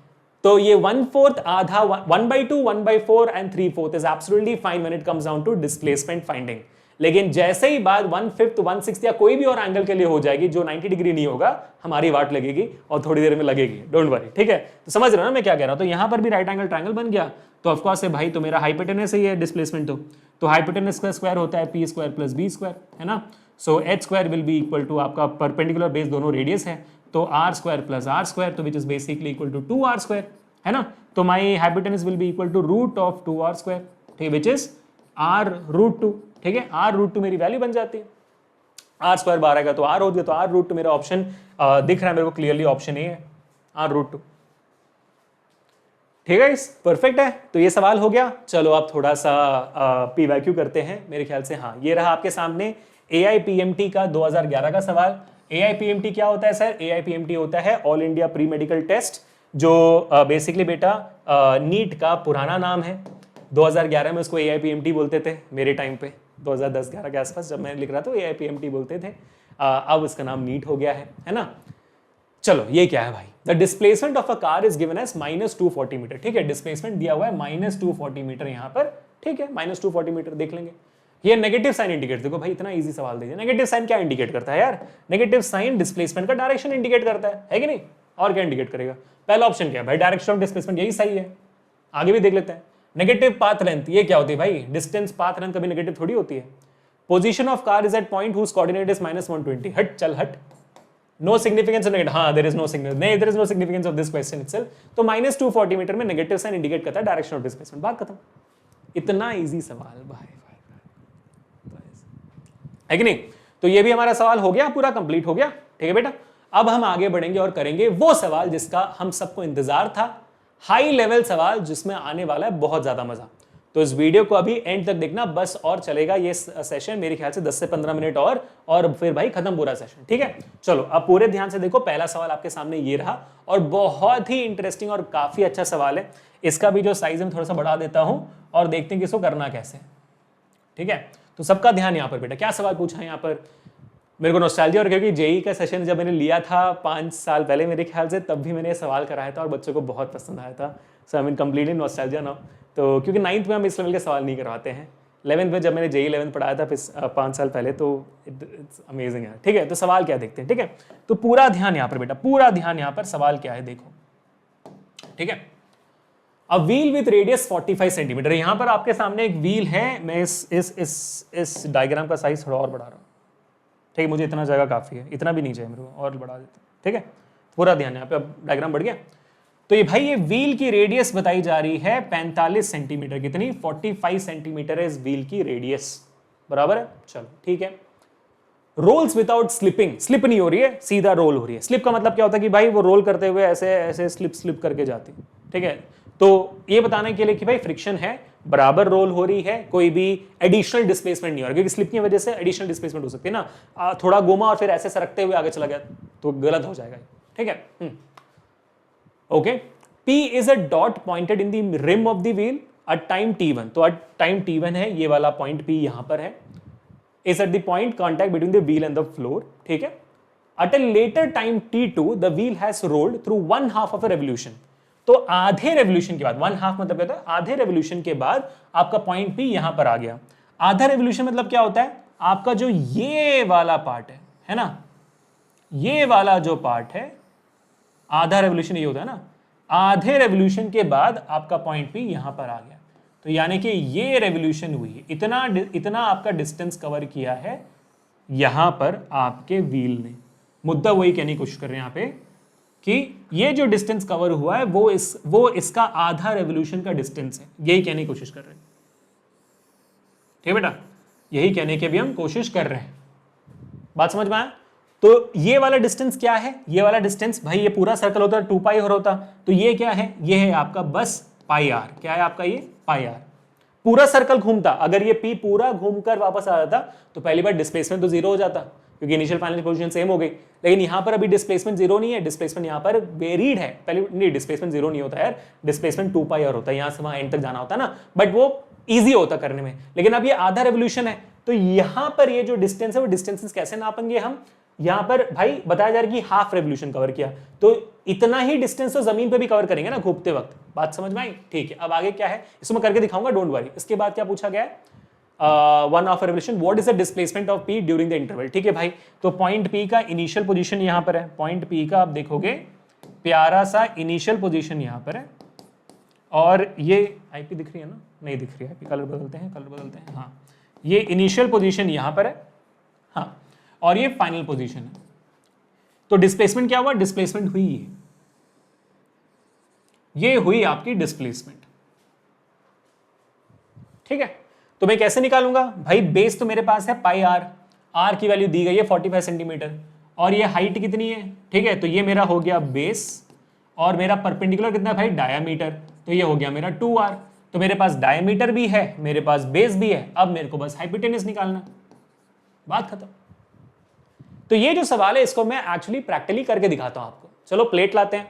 तो ये 1/4, आधा, 1/2, 1/4 and 3/4 is absolutely fine when it comes down to displacement finding. लेकिन जैसे ही बात 1/5, 1/6 या कोई भी और एंगल के लिए हो जाएगी जो 90 डिग्री नहीं होगा, हमारी वाट लगेगी और थोड़ी देर में लगेगी, डोंट वरी, ठीक है। तो समझ रहे हो ना मैं क्या कह रहा हूं। तो यहां पर भी राइट एंगल ट्राइंगल बन गया, तो ऑफकोर्स है भाई, तो मेरा हाइपोटेनस है ये डिस्प्लेसमेंट, तो हाइपोटेनस का स्क्वायर होता है p square plus b square, है ना। So h square will be equal to, आपका परपेंडिकुलर बेस दोनों रेडियस है, तो r square plus r square, तो which is basically equal to 2r square, है ना। तो my hypotenuse will be equal to root of 2r square, ठीक है, विच इज r√2, ठीक है। r√2 मेरी वैल्यू बन जाती है, r स्क्वायर बाहर आएगा तो r हो गया, तो r√2 मेरा ऑप्शन दिख रहा है मेरे को क्लियरली, ऑप्शन ए है r√2, ठीक है, परफेक्ट है। तो ये सवाल हो गया। चलो आप थोड़ा सा PYQ करते हैं, मेरे ख्याल से हाँ ये रहा आपके सामने AIPMT का 2011 का सवाल। AIPMT क्या होता है सर? AIPMT होता है all India pre medical test, जो बेसिकली बेटा नीट का पुराना नाम है। 2011 में उसको AIPMT बोलते थे, मेरे टाइम पे 2010-11 के आसपास जब मैं लिख रहा था AIPMT बोलते थे, अब उसका नाम नीट हो गया है ना। चलो ये क्या है भाई, the displacement of a car is given as -240 meter, ठीक है, डिस्प्लेसमेंट दिया हुआ है -240 मीटर यहाँ पर, ठीक है, -240 मीटर देख लेंगे। ये नेगेटिव साइन इंडिकेट, देखो भाई इतना इजी सवाल दे दिया। नेगेटिव साइन क्या इंडिकेट करता है यार? नेगेटिव साइन डिस्प्लेसमेंट का डायरेक्शन इंडिकेट करता है कि नहीं, और क्या इंडिकेट करेगा? पहला ऑप्शन क्या है भाई, डायरेक्शन ऑफ डिस्प्लेसमेंट, यही सही है। आगे भी देख लेते हैं। नेगेटिव पाथ लेंथ, ये क्या होती है भाई? डिस्टेंस पाथ लेंथ कभी नेगेटिव थोड़ी होती है। Position of car is at point whose coordinate is -120, हट चल हट, नो सिग्निफिकेंस ऑफ नेगेटिव, हाँ देयर इज नो सिग्निफिकेंस, नहीं there is no significance of this question itself. तो -240 मीटर में नेगेटिव साइन इंडिकेट करता है डायरेक्शन ऑफ डिस्प्लेसमेंट, बात खत्म। इतना इजी सवाल भाई है कि नहीं? तो ये भी हमारा सवाल हो गया, पूरा कंप्लीट हो गया, ठीक है बेटा। अब हम आगे बढ़ेंगे और करेंगे वो सवाल जिसका हम सबको इंतजार था, हाई लेवल सवाल जिसमें आने वाला है बहुत ज्यादा मजा। तो इस वीडियो को अभी एंड तक देखना बस, और चलेगा ये सेशन मेरे ख्याल से 10 से 15 मिनट और फिर भाई खत्म पूरा सेशन, ठीक है। चलो अब पूरे ध्यान से देखो, पहला सवाल आपके सामने ये रहा और बहुत ही इंटरेस्टिंग और काफी अच्छा सवाल है। इसका भी जो साइज में थोड़ा सा बढ़ा देता हूं और देखते हैं कि इसको करना कैसे, ठीक है। तो सबका ध्यान यहाँ पर बेटा, क्या सवाल पूछा है यहाँ पर? मेरे को नॉस्टैल्जिया, और क्योंकि जेई का सेशन जब मैंने लिया था 5 साल पहले मेरे ख्याल से, तब भी मैंने ये सवाल कराया था और बच्चों को बहुत पसंद आया था। So I mean completely nostalgia now. तो क्योंकि 9th में हम इस लेवल के सवाल नहीं करवाते हैं, 11th में जब मैंने जेई 11 पढ़ाया था 5 साल पहले, तो इट्स अमेजिंग है, ठीक है। तो सवाल क्या देखते हैं, ठीक है। तो पूरा ध्यान यहाँ पर बेटा, पूरा ध्यान यहाँ पर, सवाल क्या है देखो, ठीक है। A wheel with radius 45 centimetre, यहां पर आपके सामने एक व्हील है। मैं इस डायग्राम का साइज थोड़ा और बढ़ा रहा हूं, ठीक है, मुझे इतना जगह काफी है, इतना भी नहीं चाहिए मेरे को, और बढ़ा देता हूं, ठीक है। पूरा ध्यान यहाँ पे, अब डायग्राम बढ़ गया। तो ये भाई, ये व्हील की रेडियस बताई जा रही है 45 सेंटीमीटर, कितनी? 45 सेंटीमीटर है इस व्हील की रेडियस, बराबर है। चलो ठीक है। रोल्स विदाउट स्लिपिंग, स्लिप नहीं हो रही है, सीधा रोल हो रही है। स्लिप का मतलब क्या होता है कि भाई वो रोल करते हुए ऐसे ऐसे स्लिप करके जाती, ठीक है। तो ये बताने के लिए कि भाई फ्रिक्शन है, बराबर रोल हो रही है, कोई भी एडिशनल डिस्प्लेसमेंट नहीं हो रहा, क्योंकि स्लिप की वजह से एडिशनल डिस्प्लेसमेंट हो सकती है ना, थोड़ा घुमा और फिर ऐसे सरकते हुए आगे चला गया तो गलत हो जाएगा, ठीक है। Okay, P is a dot pointed in the rim of the wheel at time t1, तो एट टाइम t1 है ये वाला पॉइंट P यहां पर है, is at the point contact between the wheel and the floor, ठीक है। At a later time t2 the wheel has rolled through 1/2 of a revolution, तो आधे रेवोल्यूशन के बाद, 1/2 मतलब क्या होता है? आधे रेवोल्यूशन के बाद आपका पॉइंट P यहां पर आ गया। आधा रेवोल्यूशन मतलब क्या होता है? आपका जो ये वाला पार्ट है ना, ये वाला जो पार्ट है, आधा रेवोल्यूशन ये होता है ना, आधे रेवोल्यूशन के बाद आपका पॉइंट P यहां पर आ गया। तो यानी कि ये रेवोल्यूशन हुई है, इतना आपका डिस्टेंस कवर किया है यहां पर आपके व्हील ने। मुद्दा वही कहने की कोशिश कर रहे हैं यहां पे कि ये जो डिस्टेंस कवर हुआ है वो इसका आधा रेवोल्यूशन का डिस्टेंस है, यही कहने की कोशिश कर रहे हैं। ठीक बेटा, यही कहने की भी हम कोशिश कर रहे हैं। बात समझ में आया? तो ये वाला डिस्टेंस क्या है? ये वाला डिस्टेंस भाई, ये पूरा सर्कल होता 2 पाई और होता, तो ये क्या है? ये है आपका बस पाई आर। क्या है आपका? ये पाई आर। पूरा सर्कल घूमता, अगर ये पी पूरा घूमकर वापस आ जाता तो पहली बार डिस्प्लेसमेंट तो जीरो हो जाता, क्योंकि इनिशियल फाइनल पोजीशन सेम हो गई। लेकिन यहां पर अभी डिस्प्लेसमेंट जीरो नहीं है, डिस्प्लेसमेंट यहां पर वेरीड है। पहले नहीं, डिस्प्लेसमेंट जीरो नहीं होता यार, डिस्प्लेसमेंट 2 पाई आर होता है, यहां से वहां एंड तक जाना होता है ना, बट वो ईजी होता करने में। लेकिन अब ये आधा रेवोल्यूशन है, तो यहां पर ये जो डिस्टेंस है वो डिस्टेंसेस कैसे नापेंगे हम? यहां पर भाई बताया जा रहा है कि हाफ रेवोल्यूशन कवर किया, तो इतना ही डिस्टेंस तो जमीन पे भी कवर करेंगे ना घूमते वक्त। बात समझ में आई? ठीक है, अब आगे क्या है इसको मैं करके दिखाऊंगा, डोंट वरी। इसके बाद क्या पूछा गया है? One of revolution, what is the displacement of P during the interval. ठीक है भाई, तो पॉइंट पी का इनिशियल पोजीशन यहां पर है, पॉइंट पी का आप देखोगे प्यारा सा इनिशियल पोजीशन यहां पर है, और ये आईपी दिख रही है ना? नहीं दिख रही है, कलर बदलते हैं, हाँ, ये इनिशियल पोजीशन यहां पर है, हाँ, और ये फाइनल पोजीशन है। तो डिस्प्लेसमेंट क्या हुआ? डिस्प्लेसमेंट हुई ये हुई आपकी डिस्प्लेसमेंट। ठीक है, तो मैं कैसे निकालूंगा भाई? बेस तो मेरे पास है पाई आर, आर की वैल्यू दी गई है 45 सेंटीमीटर, और ये हाइट कितनी है? ठीक है, तो ये मेरा हो गया बेस, और मेरा परपेंडिकुलर कितना है भाई? डायामीटर, तो ये हो गया मेरा 2r। तो मेरे पास डायामीटर भी है, मेरे पास बेस भी है, अब मेरे को बस हाइपोटेनस निकालना, बात खत्म। तो ये जो सवाल है इसको मैं एक्चुअली प्रैक्टिकली करके दिखाता हूं आपको। चलो प्लेट लाते हैं।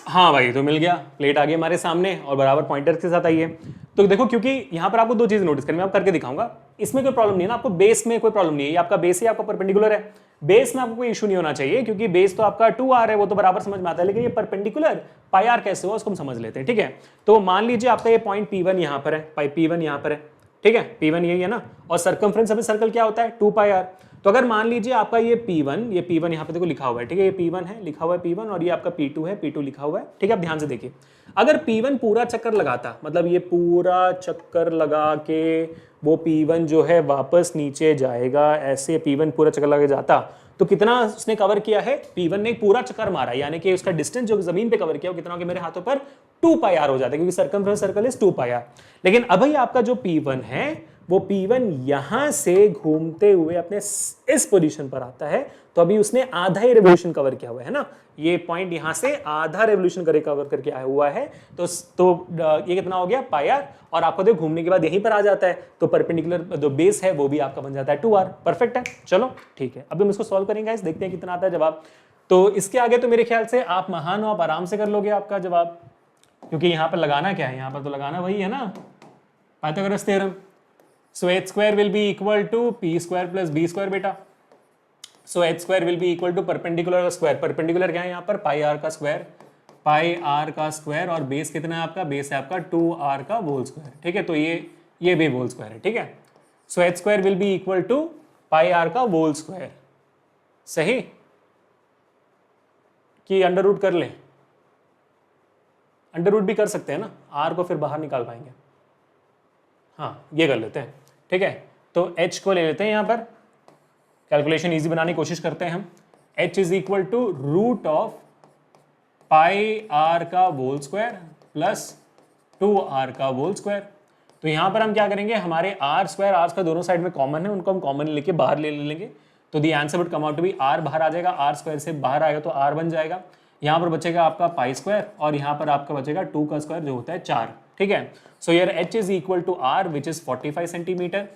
हाँ भाई, तो मिल गया, प्लेट आ गई हमारे सामने और बराबर पॉइंटर के साथ आई है। तो देखो, क्योंकि यहां पर आपको दो चीज नोटिस करनी है, मैं करके दिखाऊंगा, इसमें कोई प्रॉब्लम नहीं है ना, आपको बेस में कोई प्रॉब्लम नहीं है, ये आपका बेस है, आपका परपेंडिकुलर है, बेस में आपको कोई इशू नहीं होना चाहिए, क्योंकि बेस तो आपका 2r है, वो तो बराबर समझ में आता है, लेकिन ये परपेंडिकुलर पाई आर कैसे हुआ उसको हम समझ लेते हैं। ठीक है, तो मान लीजिए आपका ये पॉइंट P1 यहां पर है, P1 यहां पर है, ठीक है, P1 यही है ना, और सर्कमफ्रेंस अभी सर्कल क्या होता है? 2 पाई आर। तो अगर मान लीजिए आपका ये P1 यहाँ पे देखो लिखा हुआ है, ठीक है, ये P1 है, लिखा हुआ है P1, और ये आपका P2 है, P2 लिखा हुआ है। ठीक है, अब ध्यान से देखिए, अगर P1 पूरा चक्कर लगाता, मतलब ये पूरा चक्कर लगा के वो P1 जो है वापस नीचे जाएगा, ऐसे P1 पूरा चक्कर लगा जाता, तो कितना उसने कवर किया है? P1 ने पूरा चक्कर मारा, यानी कि उसका डिस्टेंस जो जमीन पे कवर किया वो कितना हो गया मेरे हाथों पर? 2 पाई आर हो जाता है, क्योंकि circumference circle is 2 pi R. लेकिन अभी आपका जो P1 है वो P1 यहां से घूमते हुए अपने इस पोजीशन पर आता है, तो अभी उसने आधा ही रेवोल्यूशन कवर किया हुआ है ना, ये पॉइंट यहां से आधा रेवोल्यूशन कवर करके आया हुआ है, तो ये कितना हो गया? Pi are. और आपको देखो घूमने के बाद यहीं पर आ जाता है, तो परपेंडिकुलर जो बेस है वो भी आपका बन जाता है 2r। परफेक्ट है, चलो ठीक है, अब हम इसको सॉल्व करेंगे, देखते हैं कितना आता है जवाब। तो इसके आगे तो मेरे ख्याल से आप महान हो, आप आराम से कर लोगे आपका जवाब, क्योंकि यहाँ पर लगाना क्या है? यहाँ पर तो लगाना वही है ना, Pythagoras theorem. So h square will be equal to p square plus b square बेटा। So h square will be equal to perpendicular का स्क्वायर, परपेंडिकुलर क्या है यहाँ पर? पाई आर का स्क्वायर, पाई आर का स्क्वायर, और बेस कितना है आपका? बेस है आपका 2r का होल स्क्वायर। ठीक है, तो ये भी होल स्क्वायर है। ठीक है, so h square will be equal to pi R का होल स्क्वायर। सही कि अंडर रूट कर ले? अंडर रूट भी कर सकते हैं ना, r को फिर बाहर निकाल पाएंगे। हाँ, ये कर लेते हैं। ठीक है, तो h को ले लेते हैं, यहां पर कैलकुलेशन इजी बनाने की कोशिश करते हैं हम। h is equal to root of pi R का होल स्क्वायर प्लस 2r का होल स्क्वायर। तो यहां पर हम क्या करेंगे, हमारे r स्क्वायर का दोनों साइड में कॉमन है, उनको हम कॉमन लेके बाहर ले लेंगे, तो the answer would come out to be r बाहर आ जाएगा, r स्क्वायर से बाहर आएगा तो r बन जाएगा। यहाँ पर बचेगा आपका पाई स्क्वायर, और यहाँ पर आपका बचेगा 2 का स्क्वायर जो होता है 4। ठीक है, so here h is equal to r which is 45 centimetre,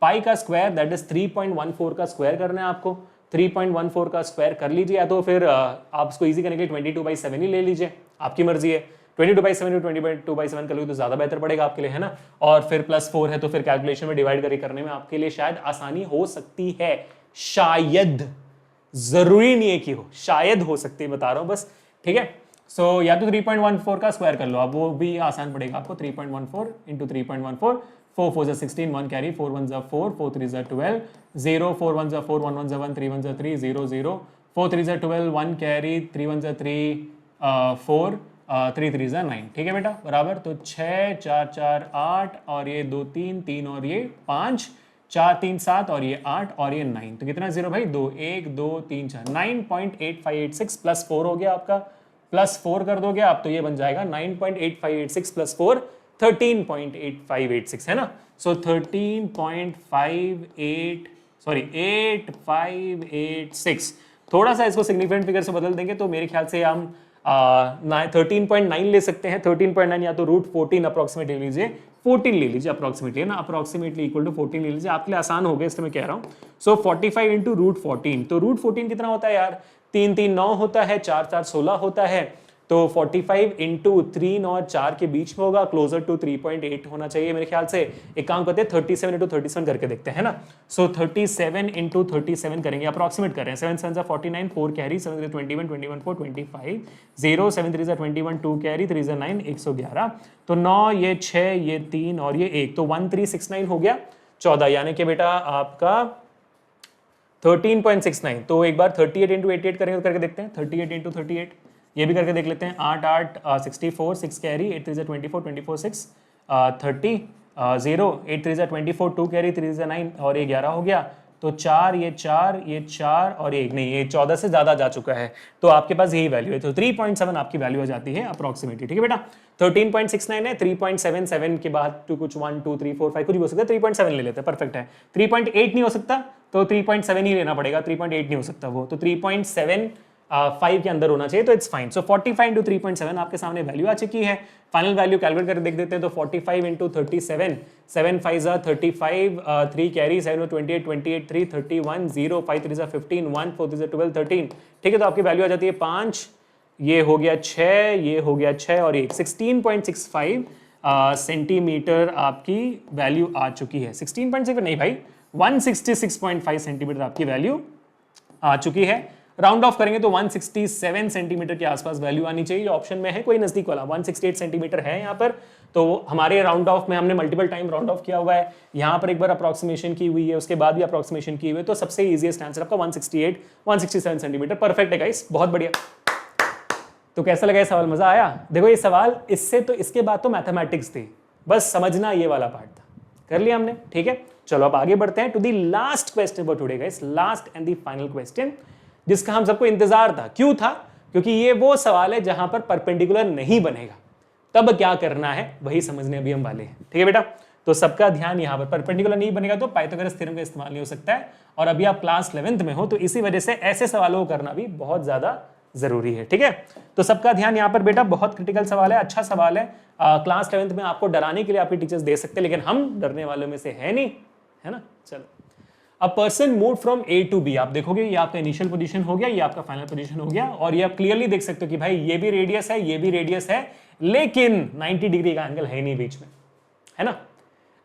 pi का स्क्वायर दैट इज 3.14 का स्क्वायर करना है आपको, 3.14 का स्क्वायर कर लीजिए, या तो फिर आप इसको इजी करने के लिए 22/7 ही ले लीजिए, आपकी मर्जी है। 22/7 22/7 कर लो तो ज्यादा बेहतर पड़ेगा आपके लिए, है ना, और फिर +4 है तो फिर कैलकुलेशन में डिवाइड करने में आपके लिए शायद आसानी हो सकती है, शायद, जरूरी नहीं है कि हो, शायद हो सकती है, बता रहा हूं बस। ठीक है, सो या तो 3.14 का स्क्वायर कर लो आप, वो भी आसान पड़ेगा आपको, 3.14 इंटू 3.14, 4 4 16, 1 कैरी, 4 1 4, 4 3 12, 0 4 1 4, 1 1 1, 3 1 3, 0 0, 4 3 12, 1 कैरी, 3 1 3, 4, 3 3 ज़ा 9, ठीक है बेटा, बराबर। तो 6 4 4 8 और ये 2 3 3 और ये 5, 4 3 7 और ये 8 और ये 9, तो कितना जीरो भाई, 2 1 2 3 4, 9.8586 प्लस 4 हो गया आपका, प्लस 4 कर दोगे आप तो ये बन जाएगा 9.8586 प्लस 4 13.8586, है ना। सो 8586, थोड़ा सा इसको सिग्निफिकेंट फिगर से बदल देंगे तो मेरे ख्याल से हम 13.9 ले सकते हैं। 13.9 या तो √14 अप्रोक्सीमेटली ले लीजिए, 14 ले लीजिए अप्रोक्सीमेटली, है ना, अप्रोक्सीमेटली इक्वल टू 14 ले लीजिए, आपके लिए आसान हो गया इसलिए मैं कह रहा हूँ। सो 45 इंटू √14, तो √14 कितना होता है यार, 3 3 9 होता है, 4 4 16 होता है, तो 45 इंटू 3 और 4 के बीच में होगा, क्लोजर टू 3.8 होना चाहिए मेरे ख्याल से। एक काम करते हैं 37 इंटू 37 करके देखते हैं ना। सो 37 इंटू 37 करेंगे, अप्रोक्सीमेट कर रहे हैं, 7 7 49, 4 कैरी, 7 21 21 4 25 0, 7 3 21 2 कैरी, 3 9 111, तो 9 ये 6 ये 3 और ये 1, तो 1369 हो गया 14, यानी कि बेटा आपका 13.69। तो एक बार 38 इंटू 88 करेंगे तो करके देखते हैं, 38 इंटू 38 ये भी करके देख लेते हैं, 8 8 64, 6 कैरी, 8 3 24 24 6 30 0, 8 3 24 2 कैरी, 3 9 और ये 11 हो गया, तो 4 ये 4 ये 4 और ये 1 नहीं, ये 14 से ज़्यादा जा चुका है, तो आपके पास यही वैल्यू है, तो 3.7 आपकी वैल्यू आ जाती है अप्रॉक्सीमेटली, ठीक है बेटा। 13.69 है, 3.77 के बाद तो कुछ 1 2 3 4 5 कुछ भी हो सकता है, 3.7 ले लेते हैं, परफेक्ट है। 3.8 नहीं हो सकता तो 3.7 ही लेना पड़ेगा, 3.8 नहीं हो सकता वो, तो 3.75 के अंदर होना चाहिए, तो इट्स फाइन। सो 45 इंटू 3.7 आपके सामने वैल्यू आ चुकी है। फाइनल वैल्यू कैलकुलेट करके देख देते हैं, तो 45 इंटू 37, 7 5 35, 3 कैरी, 7 28 28 3 31 0, 5 3 15, 1 4 3 12 13, ठीक है, तो आपकी वैल्यू आ जाती है 5, ये हो गया 6, ये हो गया 6 और 1, 16.65 सेंटीमीटर आपकी वैल्यू आ चुकी है। 16.6 नहीं भाई, 166.5 सेंटीमीटर आपकी वैल्यू आ चुकी है। राउंड ऑफ करेंगे तो 167 सेंटीमीटर के आसपास वैल्यू आनी चाहिए, ऑप्शन में है कोई नजदीक वाला, 168 सेंटीमीटर है यहाँ पर, तो हमारे राउंड ऑफ में हमने मल्टीपल टाइम राउंड ऑफ किया हुआ है, यहाँ पर एक बार अप्रोक्सीमेशन की हुई है, उसके बाद भी अप्रोक्सीमेशन की हुई है, तो सबसे इजीएस्ट आंसर आपका 168 167 सेंटीमीटर, परफेक्ट है गाइस, बहुत बढ़िया। तो कैसा लगा ये सवाल, मजा आया? देखो ये सवाल इससे तो इसके बाद तो मैथमेटिक्स थी, बस समझना ये वाला पार्ट था, कर लिया हमने, ठीक है। चलो अब आगे बढ़ते हैं to the last question for today guys, last and the final question, जिसका हम सबको इंतजार था। क्यों था? क्योंकि ये वो सवाल है जहां पर परपेंडिकुलर नहीं बनेगा, तब क्या करना है वही समझने अभी हम वाले हैं, ठीक है बेटा। तो सबका ध्यान यहाँ पर, परपेंडिकुलर नहीं बनेगा तो पाइथागोरस थ्योरम का इस्तेमाल नहीं हो सकता है, और अभी आप क्लास 11th में हो तो इसी वजह से ऐसे सवालों को करना भी बहुत ज्यादा जरूरी है, ठीक है। तो सबका ध्यान यहाँ पर बेटा, बहुत क्रिटिकल सवाल है, अच्छा सवाल है, क्लास 11th में आपको डराने के लिए आपके टीचर्स दे सकते हैं, लेकिन हम डरने वालों में से है नहीं, है ना। चलो, a person move from A to B, आप देखोगे ये आपका इनिशियल पोजीशन हो गया, ये आपका फाइनल पोजीशन हो गया, और ये आप क्लियरली देख सकते हो कि भाई ये भी रेडियस है, ये भी रेडियस है, लेकिन 90 डिग्री का एंगल है नहीं बीच में, है ना।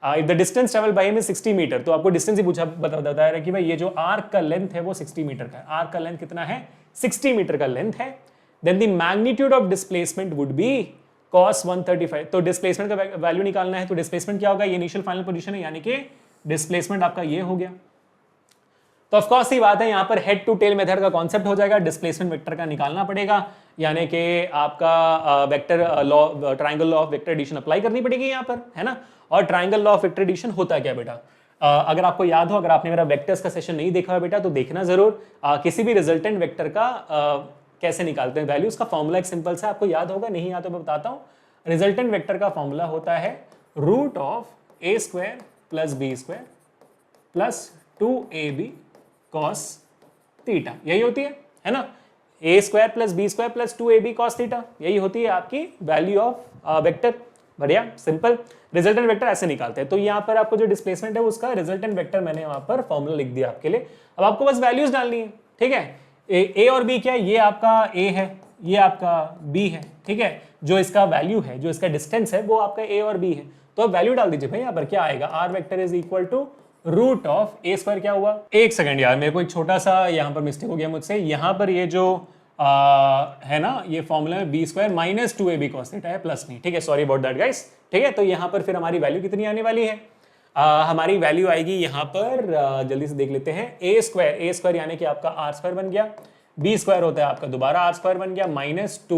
If the distance travel by him is 60 meter, तो आपको डिस्टेंस ही पूछा बताया रहा है कि भाई ये जो आर्क का लेंथ है वो 60 मीटर का है, आर्क का लेंथ कितना है, 60 मीटर का लेंथ है। Then the magnitude of displacement would be cos 135, तो डिस्प्लेसमेंट का वैल्यू निकालना है, तो डिस्प्लेसमेंट क्या होगा, ये इनिशियल फाइनल पोजीशन है, यानी कि डिस्प्लेसमेंट आपका ये हो गया। तो ऑफ कोर्स ही बात है, यहाँ पर हेड टू टेल मेथड का कॉन्सेप्ट हो जाएगा, डिस्प्लेसमेंट वेक्टर का निकालना पड़ेगा, यानी कि आपका vector law, triangle law of vector addition apply करनी पड़ेगी यहाँ पर, है ना। और triangle law of vector addition होता क्या बेटा, अगर आपको याद हो, अगर आपने मेरा वेक्टर्स का सेशन नहीं देखा है बेटा तो देखना जरूर, किसी भी रिजल्टेंट वेक्टर का कैसे निकालते हैं वैल्यू, उसका फॉर्मूला एक सिंपल सा आपको याद होगा, नहीं याद तो मैं बताता हूँ। रिजल्टेंट वेक्टर का फॉर्मूला होता है root of a square plus B square plus 2ab cos theta, यही होती है ना। a square plus B square plus 2ab cos theta, यही होती है आपकी वैल्यू ऑफ वेक्टर। बढ़िया, सिंपल। रिजल्टेंट वेक्टर ऐसे निकालते हैं, तो यहाँ पर आपको जो डिस्प्लेसमेंट है उसका रिजल्टेंट वेक्टर मैंने वहां पर फॉर्मूला लिख दिया आपके लिए। अब आपको बस वैल्यूज डालनी है, ठीक है। ए और बी क्या है, ये आपका a है, ये आपका b है, ठीक है। जो इसका वैल्यू है, जो इसका डिस्टेंस है वो आपका a और b है, तो अब वैल्यू डाल दीजिए भाई। यहाँ पर क्या आएगा, r vector is equal to root of a square, क्या हुआ, एक सेकंड यार मेरे को एक छोटा सा यहाँ पर मिस्टेक हो गया मुझसे, यहाँ पर ये जो है ना, ये फॉर्मूला में b square minus 2ab cos theta है, प्लस नहीं, ठीक है, सॉरी अबाउट दैट गाइस, ठीक है। तो यहाँ पर फिर हमारी वैल्यू कितनी आने वाली है, हमारी वैल्यू आएगी यहाँ पर, जल्दी से देख लेते हैं, a स्क्वायर यानी कि आपका r स्क्वायर बन गया, b स्क्वायर होता है आपका दोबारा r स्क्वायर बन गया, माइनस 2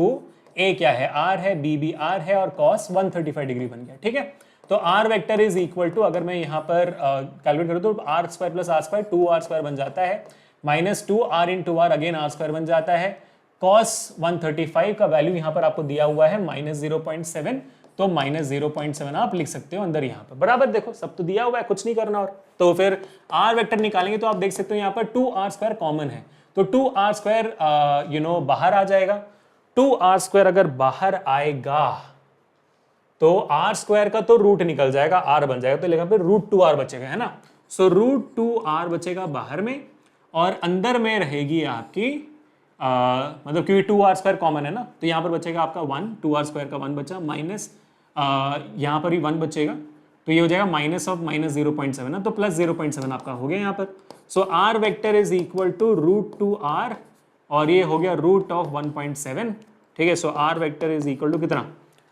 ए क्या है, आर है, बी भी आर है और कॉस 135 डिग्री बन गया। ठीक है, तो r vector is equal to, अगर मैं यहाँ पर कैलकुलेट करूँ तो r square plus r square 2r² बन जाता है, minus 2r into are again r² बन जाता है। कॉस 135 का वैल्यू यहाँ पर आपको दिया हुआ है -0.7, तो -0.7 आप लिख सकते हो अंदर यहाँ पर। बराबर, देखो सब तो दिया हुआ है, कुछ नहीं करना। और तो फिर आर वेक्टर निकालेंगे तो आप देख सकते हो यहाँ पर 2r² कॉमन है, तो 2r² बाहर आ जाएगा। 2r² अगर बाहर आएगा तो r² का तो रूट निकल जाएगा, r बन जाएगा, तो लिखा पे √2r बचेगा, है ना। सो √2r बचेगा बाहर में और अंदर में रहेगी आपकी मतलब क्योंकि 2r² कॉमन है ना, तो यहाँ पर बचेगा आपका 1, 2r² का 1 बचा, माइनस यहाँ पर भी 1 बचेगा, तो ये हो जाएगा माइनस ऑफ -0.7 ना, तो प्लस 0.7 आपका हो गया यहाँ पर। So R vector is equal to √2r और ये हो गया √1.7। ठीक है, so R vector is equal to कितना,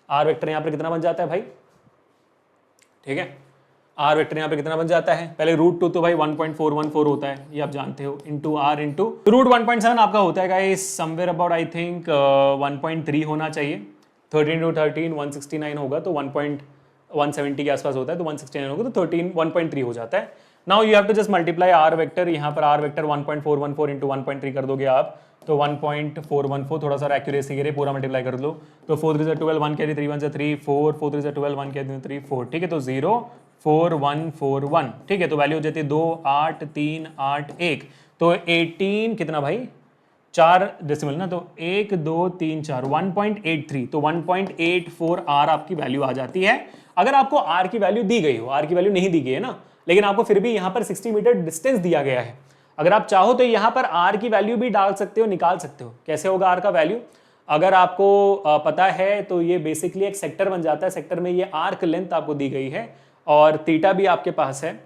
आर वेक्टर यहाँ पर कितना बन जाता है भाई, ठीक है, आर वेक्टर यहाँ पे कितना बन जाता है, पहले √2 तो भाई 1.414 होता है, ये आप जानते हो, इंटू आर इंटू √1.7 आपका होता है guys somewhere about I think 1.3 होना चाहिए। 13 × 13 169 होगा, तो 1.170 के आसपास होता है, तो 169 होगा तो 1.3 हो जाता है। Now you have to just multiply r vector, यहाँ पर आर वेक्टर 1.414 इंटू 1.3 कर दोगे आप, तो 1.414, थोड़ा सा एक्यूरेसी के लिए पूरा मल्टीप्लाई कर लो, तो 4 3 12, 1 कैरी 3 1 3 4, 4 3 12, 1 कैरी 3 4, ठीक है, तो 04141, ठीक है, तो वैल्यू हो जाती है 2 8 3 8 1, तो 18 कितना भाई, 4 डेसिमल ना, तो 1 2 3 4 1.83, तो 1.84 आर आपकी वैल्यू आ जाती है। अगर आपको आर की वैल्यू दी गई हो, आर की वैल्यू नहीं दी गई है ना, लेकिन आपको फिर भी यहाँ पर 60 मीटर डिस्टेंस दिया गया है, अगर आप चाहो तो यहाँ पर आर की वैल्यू भी डाल सकते हो, निकाल सकते हो। कैसे होगा आर का वैल्यू, अगर आपको पता है तो ये बेसिकली एक सेक्टर बन जाता है, सेक्टर में ये आर्क लेंथ आपको दी गई है और थीटा भी आपके पास है,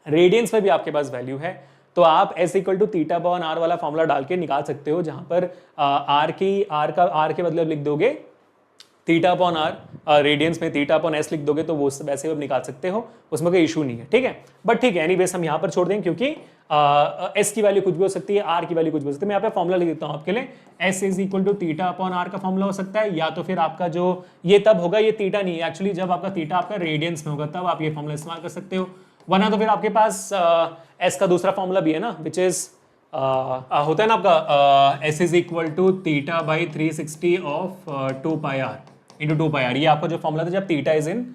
रेडियंस में भी आपके पास वैल्यू है, तो आप S = θ/r वाला फॉर्मूला डाल के निकाल सकते हो, जहां पर आर के बदले लिख दोगे θ/r, रेडियंस में θ/s लिख दोगे, तो वो वैसे भी निकाल सकते हो, उसमें कोई इशू नहीं है। ठीक है, बट ठीक है, एनीवेज हम यहाँ पर छोड़ देंगे क्योंकि S की वैल्यू कुछ भी हो सकती है, R की वैल्यू कुछ भी हो सकती है। मैं यहाँ पे फॉर्मूला लिख देता हूँ आपके लिए, S = θ/r का फॉर्मूला हो सकता है, या तो फिर आपका जो ये तब होगा, ये थीटा नहीं है एक्चुअली, जब आपका थीटा आपका रेडियंस में होगा तब आप ये फॉर्मूला इस्तेमाल कर सकते हो, वरना तो फिर आपके पास S का दूसरा फॉर्मूला भी है ना, विच इज होता है ना आपका S = θ/360 of 2πr into 2πr, ये आपका जो फॉर्मूला था जब थीटा इज इन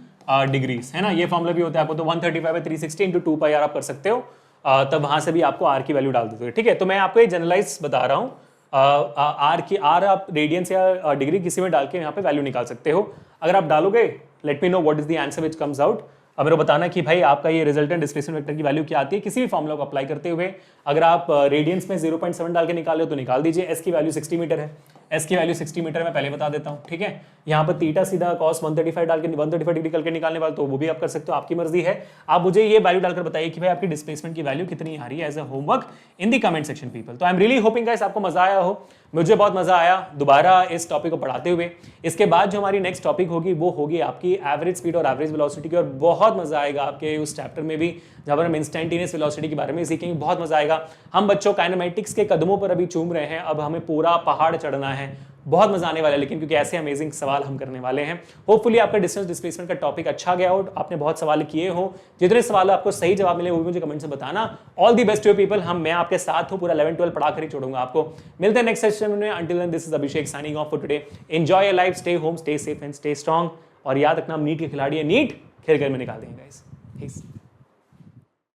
डिग्रीज, है ना, ये फॉर्मूला भी होता है आपको, तो 135/360 इंटू 2πr आप कर सकते हो, तब वहां से भी आपको आर की वैल्यू डाल देते हो। ठीक है, तो मैं आपको ये जनरलाइज बता रहा हूँ, आर आप रेडियंस या डिग्री किसी में डाल के यहाँ पे वैल्यू निकाल सकते हो। अगर आप डालोगे, let me know what is the answer which comes out, अब मेरे को बताना कि भाई आपका ये रिजल्टेंट डिस्प्लेसमेंट वेक्टर की वैल्यू क्या आती है किसी भी फॉर्मूला को अप्लाई करते हुए। अगर आप रेडियंस में 0.7 डाल के निकाल तो निकाल दीजिए। एस की वैल्यू 60 मीटर है, एस की वैल्यू 60 मीटर मैं पहले बता देता हूँ। ठीक है, यहाँ पर थीटा सीधा cos 135 डाल के 135 डिग्री करके निकालने वाला, तो वो भी आप कर सकते हो, आपकी मर्जी है। आप मुझे ये वैल्यू डालकर बताइए कि भाई आपकी डिस्प्लेसमेंट की वैल्यू कितनी आ रही है as a homework in the comment section people. तो I am really hoping guys आपको मजा आया हो, मुझे बहुत मजा आया दोबारा इस टॉपिक को पढ़ाते हुए। इसके बाद जो हमारी नेक्स्ट टॉपिक होगी वो होगी आपकी एवरेज स्पीड और एवरेज वेलोसिटी की, और बहुत मजा आएगा आपके उस चैप्टर में भी जहाँ पर हम इंस्टेंटेनियस वेलोसिटी के बारे में सीखेंगे, बहुत मजा आएगा। हम बच्चों काइनेमैटिक्स के कदमों पर अभी चूम रहे हैं, अब हमें पूरा पहाड़ चढ़ना है, बहुत मजा आने वाला है, लेकिन क्योंकि ऐसे अमेजिंग सवाल हम करने वाले हैं। होपफुली आपका डिस्टेंस डिस्प्लेसमेंट का टॉपिक अच्छा गया हो, आपने बहुत सवाल किए हो, जितने सवाल आपको सही जवाब मिले वो भी मुझे कमेंट से बताना। All the best to people, मैं आपके साथ हूँ, पूरा 11 12 पढ़ा कर ही छोड़ूंगा आपको। मिलते हैं नेक्स्ट सेशन में, until then this is Abhishek signing off for today. Enjoy your life, stay home, stay safe and stay strong, और याद रखना हम नीट के खिलाड़ी है, नीट खेल कर में निकाल देंगे गाइस।